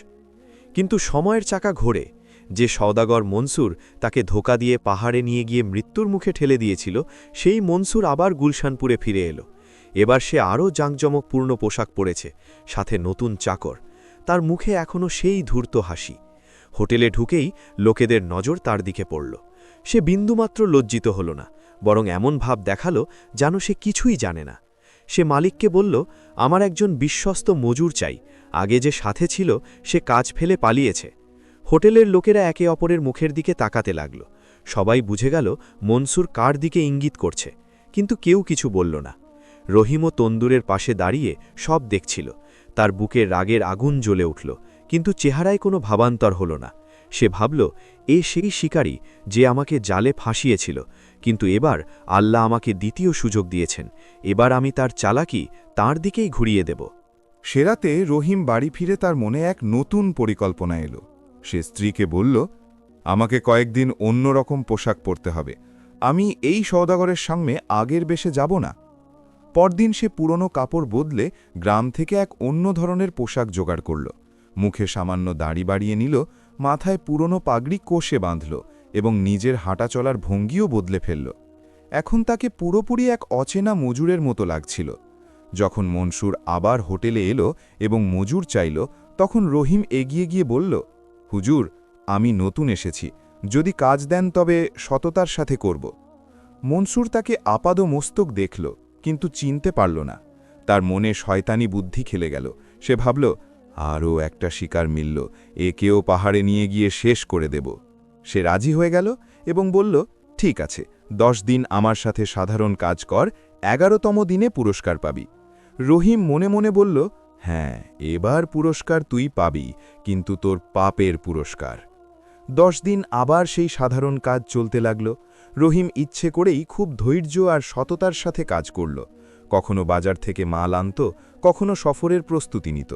কিন্তু সময়ের চাকা ঘোরে। যে সওদাগর মনসুর তাকে ধোঁকা দিয়ে পাহাড়ে নিয়ে গিয়ে মৃত্যুর মুখে ঠেলে দিয়েছিল, সেই মনসুর আবার গুলশানপুরে ফিরে এলো। এবার সে আরও জাঁকজমকপূর্ণ পোশাক পরেছে, সাথে নতুন চাকর। তার মুখে এখনও সেই ধূর্ত হাসি। হোটেলে ঢুকেই লোকেদের নজর তার দিকে পড়ল। সে বিন্দুমাত্র লজ্জিত হল না, বরং এমন ভাব দেখালো যেন সে কিছুই জানে না। সে মালিককে বলল, আমার একজন বিশ্বস্ত মজুর চাই, আগে যে সাথে ছিল সে কাজ ফেলে পালিয়েছে। হোটেলের লোকেরা একে অপরের মুখের দিকে তাকাতে লাগল। সবাই বুঝে গেল মনসুর কার দিকে ইঙ্গিত করছে, কিন্তু কেউ কিছু বলল না। রহিমও তন্দুরের পাশে দাঁড়িয়ে সব দেখছিল। তার বুকে রাগের আগুন জ্বলে উঠল, কিন্তু চেহারায় কোনো ভাবান্তর হল না। সে ভাবল, এ সেই শিকারী যে আমাকে জালে ফাঁসিয়েছিল, কিন্তু এবার আল্লাহ আমাকে দ্বিতীয় সুযোগ দিয়েছেন। এবার আমি তার চালাকি তার দিকেই ঘুরিয়ে দেব। সেরাতে রহিম বাড়ি ফিরে তার মনে এক নতুন পরিকল্পনা এলো। সে স্ত্রীকে বলল, আমাকে কয়েকদিন অন্যরকম পোশাক পরতে হবে। আমি এই সওদাগরের সামনে আগের বেশে যাব না। পরদিন সে পুরনো কাপড় বদলে গ্রাম থেকে এক অন্য ধরনের পোশাক জোগাড় করল। মুখে সামান্য দাড়ি বাড়িয়ে নিল, মাথায় পুরনো পাগড়ি কোষে বাঁধল এবং নিজের হাঁটা চলার ভঙ্গিও বদলে ফেলল। এখন তাকে পুরোপুরি এক অচেনা মজুরের মতো লাগছিল। যখন মনসুর আবার হোটেলে এলো এবং মজুর চাইল, তখন রহিম এগিয়ে গিয়ে বলল, হুজুর, আমি নতুন এসেছি, যদি কাজ দেন তবে সততার সাথে করব। মনসুর তাকে আপাদমস্তক দেখল, কিন্তু চিনতে পারল না। তার মনে শয়তানি বুদ্ধি খেলে গেল। সে ভাবল, আরও একটা শিকার মিলল, একেও পাহাড়ে নিয়ে গিয়ে শেষ করে দেব। সে রাজি হয়ে গেল এবং বলল, ঠিক আছে, 10 দিন আমার সাথে সাধারণ কাজ কর, 11তম দিনে পুরস্কার পাবি। রহিম মনে মনে বলল, হ্যাঁ, এবার পুরস্কার তুই পাবি, কিন্তু তোর পাপের পুরস্কার। 10 দিন আবার সেই সাধারণ কাজ চলতে লাগল। রহিম ইচ্ছে করেই খুব ধৈর্য আর সততার সাথে কাজ করল। কখনো বাজার থেকে মাল আনত, কখনো সফরের প্রস্তুতি নিত।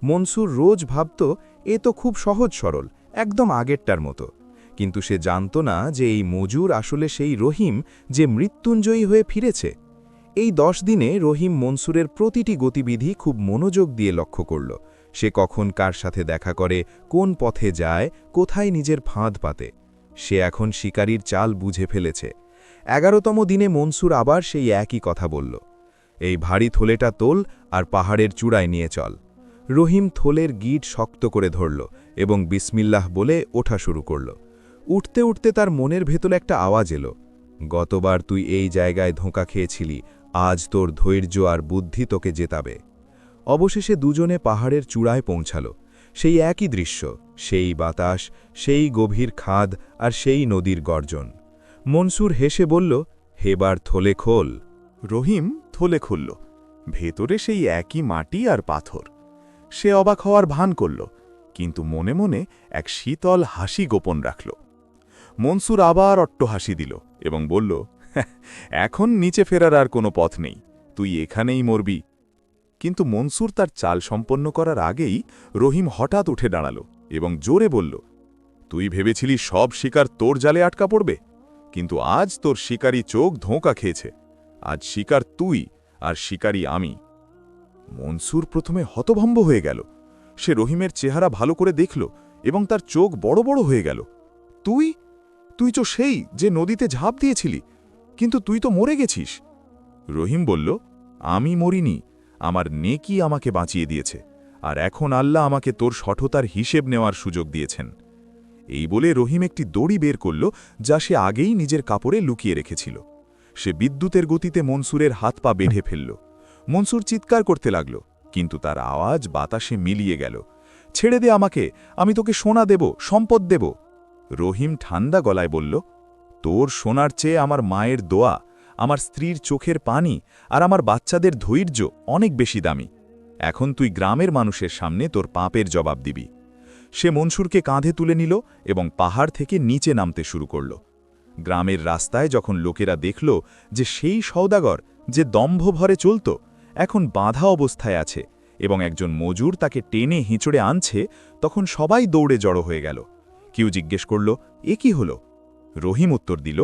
মনসুর রোজ ভাবত, এ তো খুব সহজ সরল, একদম আগেরটার মতো। কিন্তু সে জানত না যে এই মজুর আসলে সেই রহিম যে মৃত্যুঞ্জয়ী হয়ে ফিরেছে। এই 10 দিনে রহিম মনসুরের প্রতিটি গতিবিধি খুব মনোযোগ দিয়ে লক্ষ্য করল। সে কখন কার সাথে দেখা করে, কোন পথে যায়, কোথায় নিজের ফাঁদ পাতে। সে এখন শিকারীর চাল বুঝে ফেলেছে। 11তম দিনে মনসুর আবার সেই একই কথা বলল, এই ভারী থলেটা তোল আর পাহাড়ের চূড়ায় নিয়ে চল। রহিম থলের গিট শক্ত করে ধরল এবং বিসমিল্লাহ বলে ওঠা শুরু করল। উঠতে উঠতে তার মনের ভেতর একটা আওয়াজ এলো, গতবার তুই এই জায়গায় ধোঁকা খেয়েছিলি, আজ তোর ধৈর্য আর বুদ্ধি তোকে জেতাবে। অবশেষে দুজনে পাহাড়ের চূড়ায় পৌঁছাল। সেই একই দৃশ্য, সেই বাতাস, সেই গভীর খাদ আর সেই নদীর গর্জন। মনসুর হেসে বলল, হেবার থলে খোল। রহিম থলে খুলল। ভেতরে সেই একই মাটি আর পাথর। সে অবাক হওয়ার ভান করল, কিন্তু মনে মনে এক শীতল হাসি গোপন রাখল। মনসুর আবার অট্টহাসি দিল এবং বলল, এখন নিচে ফেরার আর কোনো পথ নেই, তুই এখানেই মরবি। কিন্তু মনসুর তার চাল সম্পন্ন করার আগেই রহিম হঠাৎ উঠে দাঁড়াল এবং জোরে বলল, তুই ভেবেছিলি সব শিকার তোর জালে আটকা পড়বে, কিন্তু আজ তোর শিকারী চোখ ধোঁকা খেয়েছে। আজ শিকার তুই আর শিকারী আমি। মনসুর প্রথমে হতভম্ব হয়ে গেল। সে রহিমের চেহারা ভালো করে দেখল এবং তার চোখ বড় বড় হয়ে গেল। তুই তুই তো সেই যে নদীতে ঝাঁপ দিয়েছিলি, কিন্তু তুই তো মরে গেছিস। রহিম বলল, আমি মরিনি, আমার নেকি আমাকে বাঁচিয়ে দিয়েছে, আর এখন আল্লাহ আমাকে তোর সঠতার হিসেব নেওয়ার সুযোগ দিয়েছেন। এই বলে রহিম একটি দড়ি বের করল, যা সে আগেই নিজের কাপড়ে লুকিয়ে রেখেছিল। সে বিদ্যুতের গতিতে মনসুরের হাত পা বেঁধে ফেলল। মনসুর চিৎকার করতে লাগল, কিন্তু তার আওয়াজ বাতাসে মিলিয়ে গেল। ছেড়ে দে আমাকে, আমি তোকে সোনা দেব, সম্পদ দেব। রহিম ঠান্ডা গলায় বলল, তোর সোনার চেয়ে আমার মায়ের দোয়া, আমার স্ত্রীর চোখের পানি আর আমার বাচ্চাদের ধৈর্য অনেক বেশি দামি। এখন তুই গ্রামের মানুষের সামনে তোর পাপের জবাব দিবি। সে মনসুরকে কাঁধে তুলে নিল এবং পাহাড় থেকে নিচে নামতে শুরু করল। গ্রামের রাস্তায় যখন লোকেরা দেখল যে সেই সওদাগর যে দম্ভ ভরে চলত, এখন বাঁধা অবস্থায় আছে এবং একজন মজুর তাকে টেনে হিঁচড়ে আনছে, তখন সবাই দৌড়ে জড়ো হয়ে গেল। কেউ জিজ্ঞেস করল, এ কি হল? রহিম উত্তর দিল,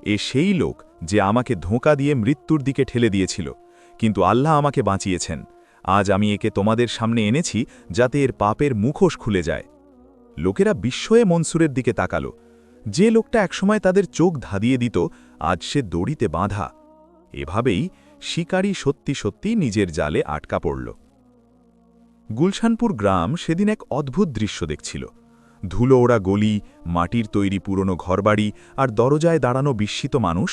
এ সেই লোক যে আমাকে ধোঁকা দিয়ে মৃত্যুর দিকে ঠেলে দিয়েছিল, কিন্তু আল্লাহ আমাকে বাঁচিয়েছেন। আজ আমি একে তোমাদের সামনে এনেছি যাতে এর পাপের মুখোশ খুলে যায়। লোকেরা বিস্ময়ে মনসুরের দিকে তাকাল। যে লোকটা একসময় তাদের চোখ ধাঁধিয়ে দিত, আজ সে দড়িতে বাঁধা। এভাবেই শিকারী সত্যি সত্যি নিজের জালে আটকা পড়ল। গুলশানপুর গ্রাম সেদিন এক অদ্ভুত দৃশ্য দেখছিল। ধুলো ওড়া গলি, মাটির তৈরি পুরনো ঘরবাড়ি আর দরজায় দাঁড়ানো বিস্মিত মানুষ।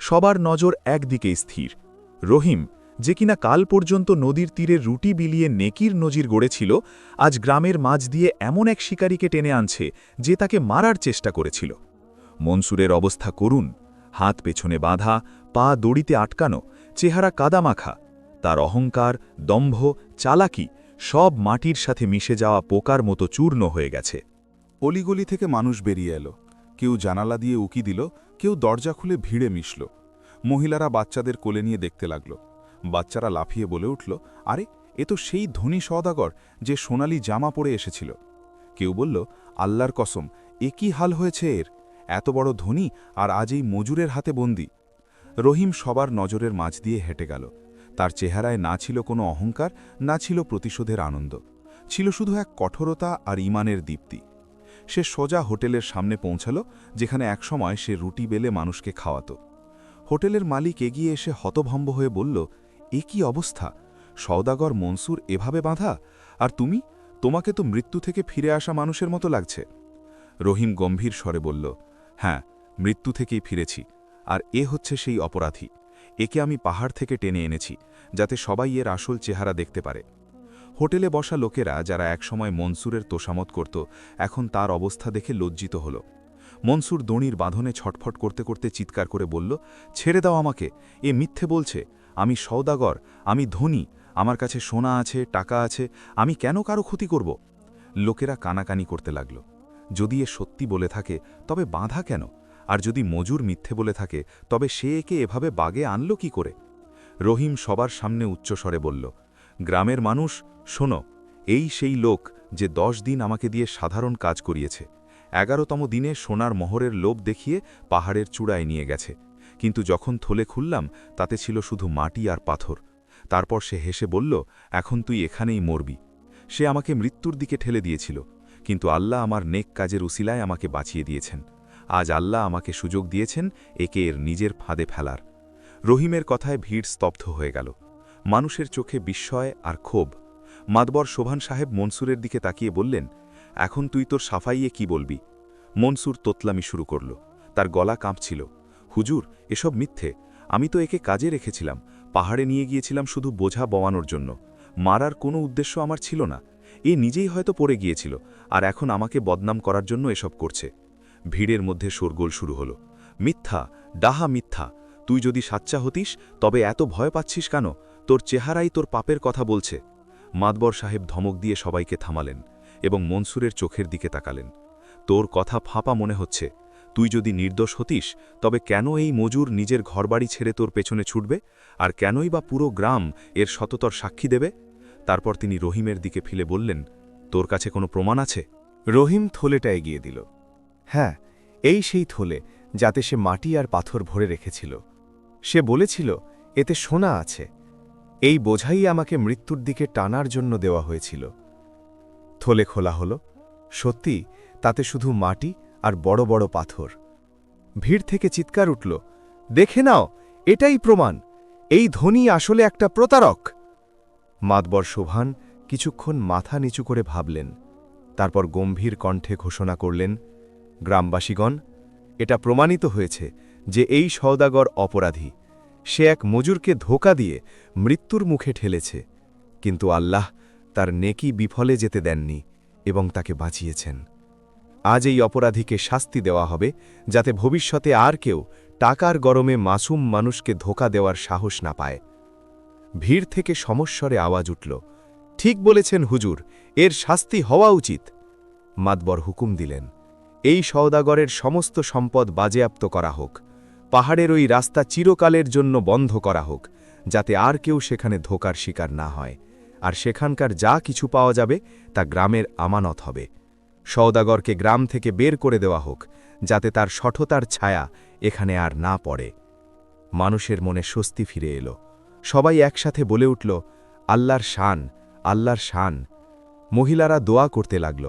সবার নজর একদিকেই স্থির। রহিম, যে কিনা কাল পর্যন্ত নদীর তীরে রুটি বিলিয়ে নেকির নজির গড়েছিল, আজ গ্রামের মাঝ দিয়ে এমন এক শিকারীকে টেনে আনছে যে তাকে মারার চেষ্টা করেছিল। মনসুরের অবস্থা করুণ, হাত পেছনে বাঁধা, পা দড়িতে আটকানো, চেহারা কাদামাখা। তার অহংকার, দম্ভ, চালাকি সব মাটির সাথে মিশে যাওয়া পোকার মতো চূর্ণ হয়ে গেছে। অলিগলি থেকে মানুষ বেরিয়ে এলো। কেউ জানালা দিয়ে উকি দিল, কেউ দরজা খুলে ভিড়ে মিশল। মহিলারা বাচ্চাদের কোলে নিয়ে দেখতে লাগল। বাচ্চারা লাফিয়ে বলে উঠল, আরে এ তো সেই ধনী সওদাগর যে সোনালি জামা পরে এসেছিল। কেউ বলল, আল্লাহর কসম, এ কি হাল হয়েছে এর, এত বড় ধনী আর আজ এই মজুরের হাতে বন্দী। রহিম সবার নজরের মাঝ দিয়ে হেঁটে গেল। তার চেহারায় না ছিল কোনো অহংকার, না ছিল প্রতিশোধের আনন্দ, ছিল শুধু এক কঠোরতা আর ঈমানের দীপ্তি। সে সোজা হোটেলের সামনে পৌঁছাল, যেখানে একসময় সে রুটি বেলে মানুষকে খাওয়াত। হোটেলের মালিক এগিয়ে এসে হতভম্ব হয়ে বলল, এ কি অবস্থা, সওদাগর মনসুর এভাবে বাঁধা, আর তুমি, তোমাকে তো মৃত্যু থেকে ফিরে আসা মানুষের মতো লাগছে। রহিম গম্ভীর স্বরে বলল, হ্যাঁ, মৃত্যু থেকেই ফিরেছি, আর এ হচ্ছে সেই অপরাধী। একে আমি পাহাড় থেকে টেনে এনেছি, যাতে সবাই এর আসল চেহারা দেখতে পারে। হোটেলে বসা লোকেরা, যারা একসময় মনসুরের তোষামত করত, এখন তার অবস্থা দেখে লজ্জিত হল। মনসুর দড়ির বাঁধনে ছটফট করতে করতে চিৎকার করে বলল, ছেড়ে দাও আমাকে, এ মিথ্যে বলছে, আমি সওদাগর, আমি ধনী, আমার কাছে সোনা আছে, টাকা আছে, আমি কেন কারো ক্ষতি করব? লোকেরা কানাকানি করতে লাগল। যদি এ সত্যি বলে থাকে তবে বাঁধা কেন, আর যদি মজুর মিথ্যে বলে থাকে তবে সে একে এভাবে বাগে আনল কি করে? রহিম সবার সামনে উচ্চস্বরে বলল, গ্রামের মানুষ, শোনো, এই সেই লোক যে 10 দিন আমাকে দিয়ে সাধারণ কাজ করিয়েছে। 11তম দিনে সোনার মোহরের লোভ দেখিয়ে পাহাড়ের চূড়ায় নিয়ে গেছে, কিন্তু যখন থলে খুললাম তাতে ছিল শুধু মাটি আর পাথর। তারপর সে হেসে বলল, এখন তুই এখানেই মরবি। সে আমাকে মৃত্যুর দিকে ঠেলে দিয়েছিল, কিন্তু আল্লাহ আমার নেক কাজের উসিলায় আমাকে বাঁচিয়ে দিয়েছেন। আজ আল্লাহ আমাকে সুযোগ দিয়েছেন একে এর নিজের ফাঁদে ফেলার। রহিমের কথায় ভিড় স্তব্ধ হয়ে গেল। মানুষের চোখে বিস্ময় আর ক্ষোভ। মাতবর সোভান সাহেব মনসুরের দিকে তাকিয়ে বললেন, এখন তুই তোর সাফাইয়ে কি বলবি? মনসুর তোতলামি শুরু করল। তার গলা কাঁপছিল। হুজুর, এসব মিথ্যে, আমি তো একে কাজে রেখেছিলাম, পাহাড়ে নিয়ে গিয়েছিলাম শুধু বোঝা বওয়ানোর জন্য। মারার কোনো উদ্দেশ্য আমার ছিল না। এ নিজেই হয়তো পড়ে গিয়েছিল, আর এখন আমাকে বদনাম করার জন্য এসব করছে। ভিড়ের মধ্যে শোরগোল শুরু হলো। মিথ্যা, ডাহা মিথ্যা, তুই যদি সাচ্চা হতিস তবে এত ভয় পাচ্ছিস কেন? তোর চেহারাই তোর পাপের কথা বলছে। মাতবর সাহেব ধমক দিয়ে সবাইকে থামালেন এবং মনসুরের চোখের দিকে তাকালেন। তোর কথা ফাঁপা মনে হচ্ছে। তুই যদি নির্দোষ হতিস তবে কেন এই মজুর নিজের ঘরবাড়ি ছেড়ে তোর পেছনে ছুটবে, আর কেনই বা পুরো গ্রাম এর সততর সাক্ষী দেবে? তারপর তিনি রহিমের দিকে ফিরে বললেন, তোর কাছে কোনো প্রমাণ আছে? রহিম থলেটা এগিয়ে দিল। হ্যাঁ, এই সেই থলে যাতে সে মাটি আর পাথর ভরে রেখেছিল। সে বলেছিল, এতে সোনা আছে। এই বোঝাই আমাকে মৃত্যুর দিকে টানার জন্য দেওয়া হয়েছিল। থলে খোলা হল। সত্যি, তাতে শুধু মাটি আর বড় বড় পাথর। ভিড় থেকে চিৎকার উঠল, দেখে নাও, এটাই প্রমাণ, এই ধনী আসলে একটা প্রতারক। মাতবর শোভান কিছুক্ষণ মাথা নিচু করে ভাবলেন, তারপর গম্ভীর কণ্ঠে ঘোষণা করলেন, গ্রামবাসীগণ, এটা প্রমাণিত হয়েছে যে এই সওদাগর অপরাধী। সে এক মজুরকে ধোঁকা দিয়ে মৃত্যুর মুখে ঠেলেছে, কিন্তু আল্লাহ তার নেকি বিফলে যেতে দেননি এবং তাকে বাঁচিয়েছেন। আজ এই অপরাধীকে শাস্তি দেওয়া হবে, যাতে ভবিষ্যতে আর কেউ টাকার গরমে মাসুম মানুষকে ধোঁকা দেওয়ার সাহস না পায়। ভিড় থেকে সমস্বরে আওয়াজ উঠল, ঠিক বলেছেন হুজুর, এর শাস্তি হওয়া উচিত। মাতবর হুকুম দিলেন, এই সওদাগরের সমস্ত সম্পদ বাজেয়াপ্ত করা হোক। পাহাড়ের ওই রাস্তা চিরকালের জন্য বন্ধ করা হোক, যাতে আর কেউ সেখানে ধোঁকার শিকার না হয়, আর সেখানকার যা কিছু পাওয়া যাবে তা গ্রামের আমানত হবে। সওদাগরকে গ্রাম থেকে বের করে দেওয়া হোক, যাতে তার সঠতার ছায়া এখানে আর না পড়ে। মানুষের মনে স্বস্তি ফিরে এলো। সবাই একসাথে বলে উঠল, আল্লাহর শান, আল্লাহর শান। মহিলারা দোয়া করতে লাগল,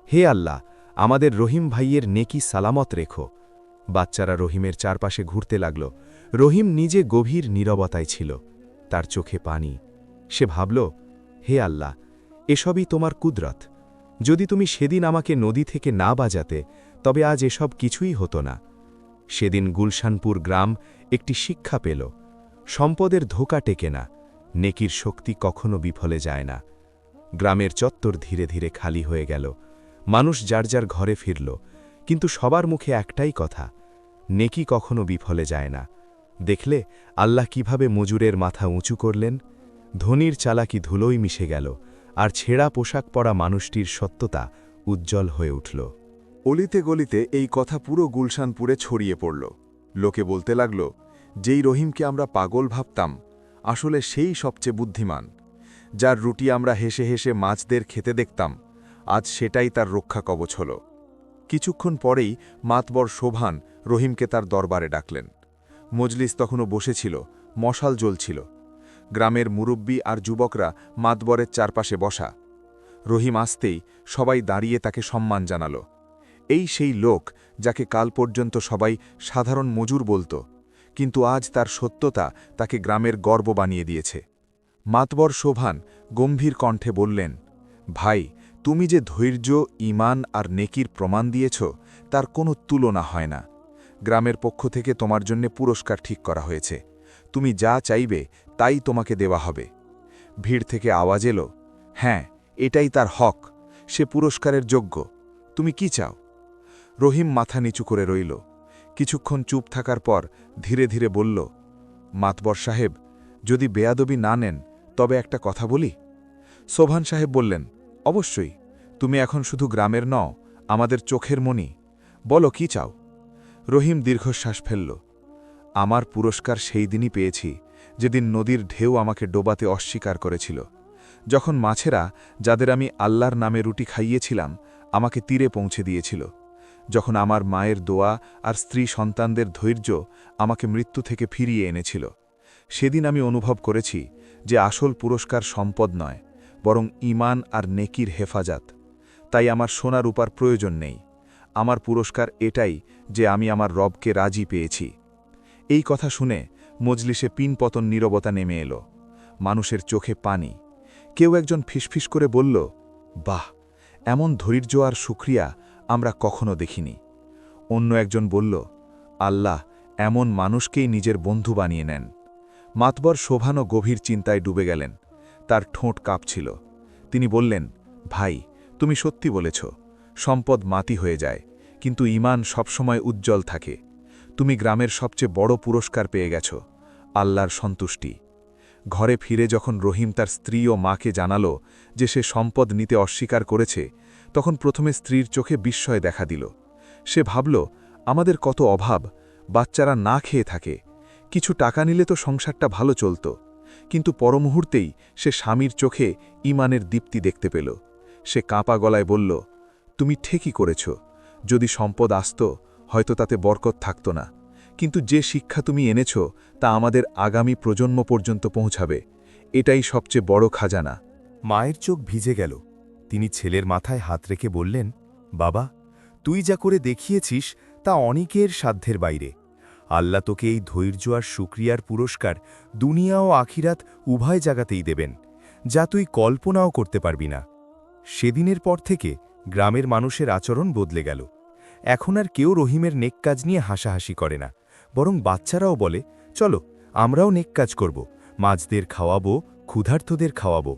হে আল্লাহ, আমাদের রহিম ভাইয়ের নেকি সালামত রেখো। বাচ্চারা রহিমের চারপাশে ঘুরতে লাগল। রহিম নিজে গভীর নীরবতায় ছিল, তার চোখে পানি। সে ভাবল, হে আল্লাহ, এসবই তোমার কুদরত। যদি তুমি সেদিন আমাকে নদী থেকে না বাজাতে, তবে আজ এসব কিছুই হতো না। সেদিন গুলশানপুর গ্রাম একটি শিক্ষা পেল, সম্পদের ধোঁকা টেকে না, নেকির শক্তি কখনো বিফলে যায় না। গ্রামের চত্বর ধীরে ধীরে খালি হয়ে গেল, মানুষ যার যার ঘরে ফিরল, কিন্তু সবার মুখে একটাই কথা, নেকি কখনো বিফলে যায় না। দেখলে আল্লাহ কিভাবে মজুরের মাথা উঁচু করলেন? ধনীর চালাকি ধুলোই মিশে গেল, আর ছেঁড়া পোশাক পরা মানুষটির সত্যতা উজ্জ্বল হয়ে উঠল। অলিতে গলিতে এই কথা পুরো গুলশানপুরে ছড়িয়ে পড়ল। লোকে বলতে লাগল, যেই রহিমকে আমরা পাগল ভাবতাম, আসলে সেই সবচেয়ে বুদ্ধিমান। যার রুটি আমরা হেসে হেসে মাছদের খেতে দেখতাম, আজ সেটাই তার রক্ষা কবচ হল। কিছুক্ষণ পরেই মাতবর শোভান রহিমকে তার দরবারে ডাকলেন। মজলিস তখনও বসেছিল, মশাল জ্বলছিল। গ্রামের মুরব্বী আর যুবকরা মাতবরের চারপাশে বসা। রহিম আসতেই সবাই দাঁড়িয়ে তাকে সম্মান জানাল। এই সেই লোক যাকে কাল পর্যন্ত সবাই সাধারণ মজুর বলত, কিন্তু আজ তার সত্যতা তাকে গ্রামের গর্ব বানিয়ে দিয়েছে। মাতবর শোভান গম্ভীর কণ্ঠে বললেন, ভাই, তুমি যে ধৈর্য, ঈমান আর নেকির প্রমাণ দিয়েছ, তার কোনো তুলনা হয় না। গ্রামের পক্ষ থেকে তোমার জন্য পুরস্কার ঠিক করা হয়েছে। তুমি যা চাইবে তাই তোমাকে দেওয়া হবে। ভিড় থেকে আওয়াজ এলো, হ্যাঁ, এটাই তার হক, সে পুরস্কারের যোগ্য। তুমি কি চাও? রহিম মাথা নিচু করে রইল। কিছুক্ষণ চুপ থাকার পর ধীরে ধীরে বলল, মাতবর সাহেব, যদি বেয়াদবি না নেন তবে একটা কথা বলি। সোভান সাহেব বললেন, অবশ্যই, তুমি এখন শুধু গ্রামের নও, আমাদের চোখের মণি। বলো কি চাও? রহিম দীর্ঘশ্বাস ফেলল। আমার পুরস্কার সেই দিনই পেয়েছি যেদিন নদীর ঢেউ আমাকে ডোবাতে অস্বীকার করেছিল, যখন মাছেরা, যাদের আমি আল্লাহর নামে রুটি খাইয়েছিলাম, আমাকে তীরে পৌঁছে দিয়েছিল, যখন আমার মায়ের দোয়া আর স্ত্রী সন্তানদের ধৈর্য আমাকে মৃত্যু থেকে ফিরিয়ে এনেছিল। সেদিন আমি অনুভব করেছি যে আসল পুরস্কার সম্পদ নয়, বরং ঈমান আর নেকির হেফাজত। তাই আমার সোনা রূপার প্রয়োজন নেই। আমার পুরস্কার এটাই যে আমি আমার রবকে রাজি পেয়েছি। এই কথা শুনে মজলিসে পিনপতন নীরবতা নেমে এলো। মানুষের চোখে পানি। কেউ একজন ফিসফিস করে বলল, বাহ, এমন ধৈর্য আর শুকরিয়া আমরা কখনো দেখিনি। অন্য একজন বলল, আল্লাহ এমন মানুষকেই নিজের বন্ধু বানিয়ে নেন। মাতবর শোভানও গভীর চিন্তায় ডুবে গেলেন। তার ঠোঁট কাঁপছিল। তিনি বললেন, ভাই, তুমি সত্যি বলেছ, সম্পদ মাটি হয়ে যায়, কিন্তু ঈমান সবসময় উজ্জ্বল থাকে। তুমি গ্রামের সবচেয়ে বড় পুরস্কার পেয়ে গেছ, আল্লাহর সন্তুষ্টি। ঘরে ফিরে যখন রহিম তার স্ত্রী ও মাকে জানাল যে সে সম্পদ নিতে অস্বীকার করেছে, তখন প্রথমে স্ত্রীর চোখে বিস্ময় দেখা দিল। সে ভাবল, আমাদের কত অভাব, বাচ্চারা না খেয়ে থাকে, কিছু টাকা নিলে তো সংসারটা ভালো চলত। কিন্তু পরমুহূর্তেই সে স্বামীর চোখে ঈমানের দীপ্তি দেখতে পেল। সে কাঁপা গলায় বলল, তুমি ঠিকই করেছ। যদি সম্পদ আসত, হয়তো তাতে বরকত থাকত না, কিন্তু যে শিক্ষা তুমি এনেছ তা আমাদের আগামী প্রজন্ম পর্যন্ত পৌঁছাবে। এটাই সবচেয়ে বড় খাজানা। মায়ের চোখ ভিজে গেল। তিনি ছেলের মাথায় হাত রেখে বললেন, বাবা, তুই যা করে দেখিয়েছিস তা অনেকের সাধ্যের বাইরে। আল্লাহ তোকে এই ধৈর্য আর শুকরিয়ার পুরস্কার দুনিয়া ও আখিরাত উভয় জায়গাতেই দেবেন, যা তুই কল্পনাও করতে পারবি না। সেদিনের পর থেকে গ্রামের মানুষের আচরণ বদলে গেল। এখন আর কেউ রহিমের নেক কাজ নিয়ে হাসাহাসি করে না, বরং বাচ্চারাও বলে, চলো আমরাও নেক কাজ করব, মাছদের খাওয়াবো, ক্ষুধার্তদের খাওয়াবো।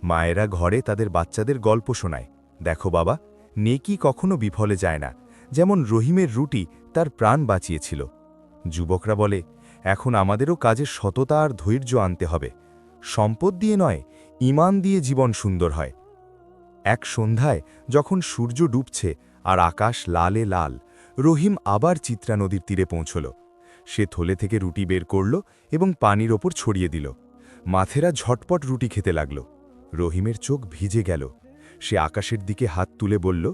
মায়েরা ঘরে তাদের বাচ্চাদের গল্প শোনায়, দেখো বাবা, নেকি কখনো বিফলে যায় না, যেমন রহিমের রুটি তার প্রাণ বাঁচিয়েছিল। যুবকরা বলে, এখন আমাদেরও কাজে সততা আর ধৈর্য আনতে হবে। সম্পদ দিয়ে নয়, ঈমান দিয়ে জীবন সুন্দর হয়। এক সন্ধ্যায় যখন সূর্য ডুবছে আর আকাশ লালে লাল, রহিম আবার চিত্রা নদীর তীরে পৌঁছল। সে থলে থেকে রুটি বের করল এবং পানির ওপর ছড়িয়ে দিল। মাছেরা ঝটপট রুটি খেতে লাগল। রহিমের চোখ ভিজে গেল। সে আকাশের দিকে হাত তুলে বলল,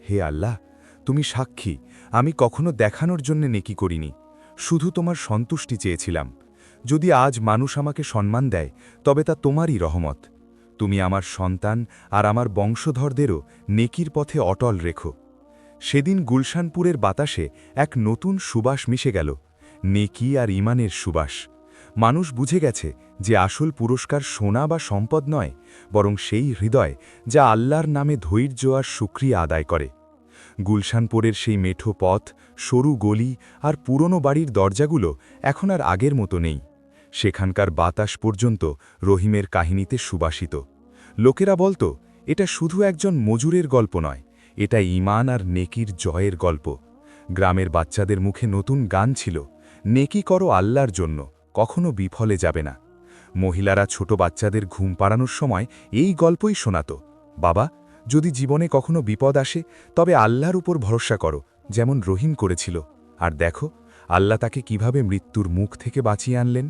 হে আল্লাহ, তুমি সাক্ষী, আমি কখনো দেখানোর জন্য নেকি করিনি, শুধু তোমার সন্তুষ্টি চেয়েছিলাম। যদি আজ মানুষ আমাকে সম্মান দেয়, তবে তা তোমারই রহমত। তুমি আমার সন্তান আর আমার বংশধরদেরও নেকির পথে অটল রেখো। সেদিন গুলশানপুরের বাতাসে এক নতুন সুবাস মিশে গেল, নেকি আর ঈমানের সুবাস। মানুষ বুঝে গেছে যে আসল পুরস্কার সোনা বা সম্পদ নয়, বরং সেই হৃদয় যা আল্লাহর নামে ধৈর্য আর শুকরিয়া আদায় করে। গুলশানপুরের সেই মেঠো পথ, সরু গলি আর পুরনো বাড়ির দরজাগুলো এখন আর আগের মতো নেই। সেখানকার বাতাস পর্যন্ত রহিমের কাহিনীতে সুবাসিত। লোকেরা বলতো, এটা শুধু একজন মজুরের গল্প নয়, এটা ঈমান আর নেকির জয়ের গল্প। গ্রামের বাচ্চাদের মুখে নতুন গান ছিল, নেকি করো আল্লাহর জন্য, কখনো বিফলে যাবে না। মহিলারা ছোট বাচ্চাদের ঘুম পাড়ানোর সময় এই গল্পই শোনাত, বাবা, যদি জীবনে কখনো বিপদ আসে তবে আল্লাহর উপর ভরসা করো, যেমন রহিম করেছিল। আর দেখো আল্লাহ তাকে কিভাবে মৃত্যুর মুখ থেকে বাঁচিয়ে আনলেন।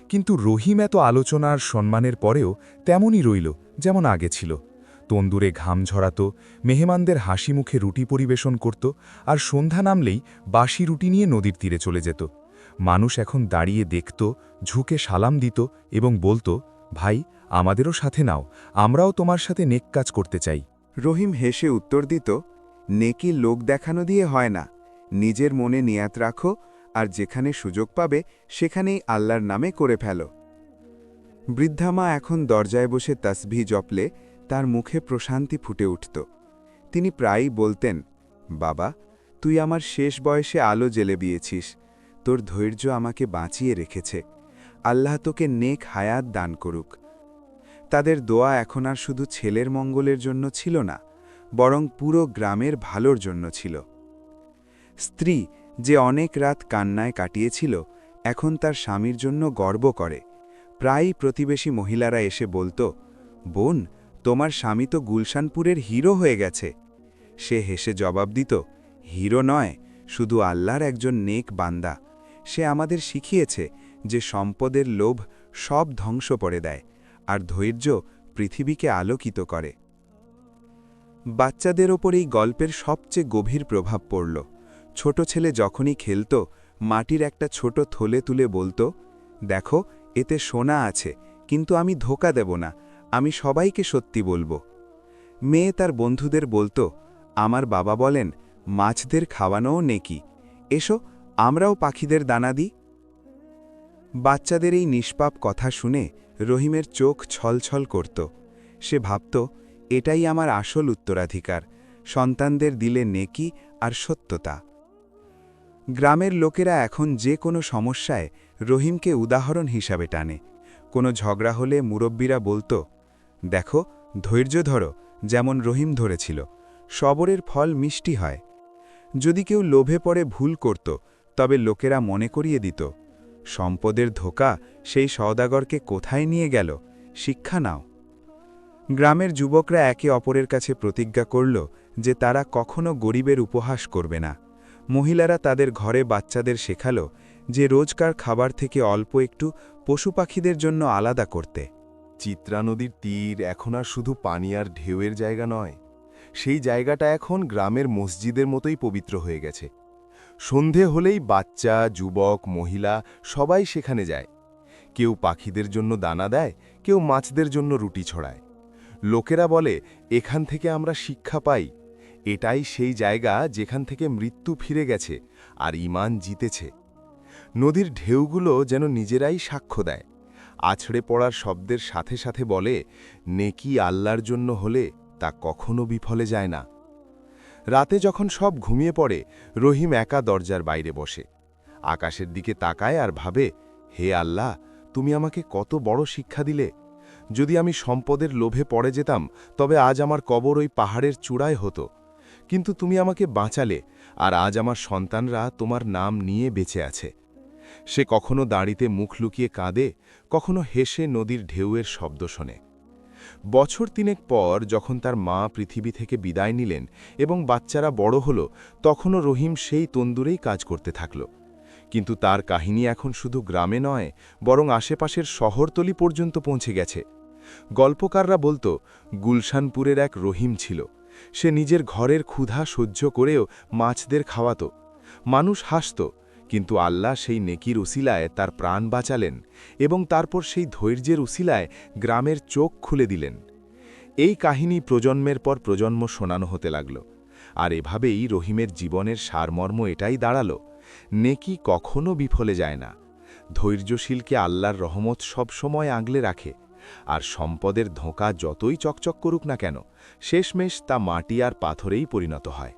কিন্তু রহিম এত আলোচনা আর সম্মানের পরেও তেমনই রইল যেমন আগে ছিল। তন্দুরে ঘাম ঝরাত, মেহমানদের হাসি মুখে রুটি পরিবেশন করত, আর সন্ধ্যা নামলেই বাসি রুটি নিয়ে নদীর তীরে চলে যেত। মানুষ এখন দাঁড়িয়ে দেখত, ঝুঁকে সালাম দিত এবং বলতো, ভাই, আমাদেরও সাথে নাও, আমরাও তোমার সাথে নেক কাজ করতে চাই। রহিম হেসে উত্তর দিত, নেকি লোক দেখানো দিয়ে হয় না, নিজের মনে নিয়াত রাখো, আর যেখানে সুযোগ পাবে সেখানেই আল্লাহর নামে করে ফেলো। বৃদ্ধা মা এখন দরজায় বসে তাসবিহ জপলে তার মুখে প্রশান্তি ফুটে উঠত। তিনি প্রায়ই বলতেন, বাবা, তুই আমার শেষ বয়সে আলো জ্বেলে দিয়েছিস, তোর ধৈর্য আমাকে বাঁচিয়ে রেখেছে, আল্লাহ তোকে নেক হায়াত দান করুক। তাদের দোয়া এখন আর শুধু ছেলের মঙ্গলের জন্য ছিল না, বরং পুরো গ্রামের ভালোর জন্য ছিল। স্ত্রী যে অনেক রাত কান্নায় কাটিয়েছিল, এখন তার স্বামীর জন্য গর্ব করে। প্রায়ই প্রতিবেশী মহিলারা এসে বলতো, বোন, তোমার স্বামী তো গুলশানপুরের হিরো হয়ে গেছে। সে হেসে জবাব দিত, হিরো নয়, শুধু আল্লাহর একজন নেক বান্দা। সে আমাদের শিখিয়েছে যে সম্পদের লোভ সব ধ্বংস করে দেয়, আর ধৈর্য পৃথিবীকে আলোকিত করে। বাচ্চাদের ওপর এই গল্পের সবচেয়ে গভীর প্রভাব পড়ল। ছোট ছেলে যখনই খেলত, মাটির একটা ছোট থলে তুলে বলতো, দেখো, এতে সোনা আছে, কিন্তু আমি ধোঁকা দেব না, আমি সবাইকে সত্যি বলবো। মেয়ে তার বন্ধুদের বলতো, আমার বাবা বলেন, মাছদের খাওয়ানোও নেকি, এসো আমরাও পাখিদের দানা দিই। বাচ্চাদের এই নিষ্পাপ কথা শুনে রহিমের চোখ ছলছল করত। সে ভাবত, এটাই আমার আসল উত্তরাধিকার, সন্তানদের দিলে নেকি আর সত্যতা। গ্রামের লোকেরা এখন যে কোনো সমস্যায় রহিমকে উদাহরণ হিসাবে টানে। কোনো ঝগড়া হলে মুরব্বীরা বলতো, দেখো, ধৈর্য ধরো, যেমন রহিম ধরেছিল, সবরের ফল মিষ্টি হয়। যদি কেউ লোভে পড়ে ভুল করত, তবে লোকেরা মনে করিয়ে দিত, সম্পদের ধোঁকা সেই সওদাগরকে কোথায় নিয়ে গেল, শিক্ষা নাও। গ্রামের যুবকরা একে অপরের কাছে প্রতিজ্ঞা করল যে তারা কখনো গরিবের উপহাস করবে না। মহিলারা তাদের ঘরে বাচ্চাদের শেখাল যে রোজকার খাবার থেকে অল্প একটু পশু পাখিদের জন্য আলাদা করতে। চিত্রা নদীর তীর এখন আর শুধু পানি আর ঢেউয়ের জায়গা নয়, সেই জায়গাটা এখন গ্রামের মসজিদের মতোই পবিত্র হয়ে গেছে। সন্ধে হলেই বাচ্চা, যুবক, মহিলা সবাই সেখানে যায়। কেউ পাখিদের জন্য দানা দেয়, কেউ মাছদের জন্য রুটি ছড়ায়। লোকেরা বলে, এখান থেকে আমরা শিক্ষা পাই। এটাই সেই জায়গা যেখান থেকে মৃত্যু ফিরে গেছে আর ঈমান জিতেছে। নদীর ঢেউগুলো যেন নিজেরাই সাক্ষ্য দেয়, আছড়ে পড়ার শব্দের সাথে সাথে বলে, নেকি আল্লাহর জন্য হলে তা কখনো বিফলে যায় না। রাতে যখন সব ঘুমিয়ে পড়ে, রহিম একা দরজার বাইরে বসে, আকাশের দিকে তাকায় আর ভাবে, হে আল্লাহ, তুমি আমাকে কত বড় শিক্ষা দিলে। যদি আমি সম্পদের লোভে পড়ে যেতাম, তবে আজ আমার কবর ওই পাহাড়ের চূড়ায় হতো। কিন্তু তুমি আমাকে বাঁচালে, আর আজ আমার সন্তানরা তোমার নাম নিয়ে বেঁচে আছে। সে কখনো দাঁড়িতে মুখ লুকিয়ে কাঁদে, কখনো হেসে নদীর ঢেউয়ের শব্দ শোনে। বছর তিনেক পর যখন তার মা পৃথিবী থেকে বিদায় নিলেন এবং বাচ্চারা বড় হল, তখনও রহিম সেই তন্দুরেই কাজ করতে থাকল। কিন্তু তার কাহিনী এখন শুধু গ্রামে নয়, বরং আশেপাশের শহরতলি পর্যন্ত পৌঁছে গেছে। গল্পকাররা বলতো, গুলশানপুরের এক রহিম ছিল। সে নিজের ঘরের ক্ষুধা সহ্য করেও মাছদের খাওয়াত। মানুষ হাসত, কিন্তু আল্লাহ সেই নেকির উসিলায় তার প্রাণ বাঁচালেন এবং তারপর সেই ধৈর্যের উসিলায় গ্রামের চোখ খুলে দিলেন। এই কাহিনী প্রজন্মের পর প্রজন্ম শোনানো হতে লাগল। আর এভাবেই রহিমের জীবনের সারমর্ম এটাই দাঁড়াল, নেকি কখনো বিফলে যায় না, ধৈর্যশীলকে আল্লাহর রহমত সবসময় আগলে রাখে, আর সম্পদের ধোঁকা যতই চকচক করুক না কেন শেষমেশ তা মাটি আর পাথরেই পরিণত হয়।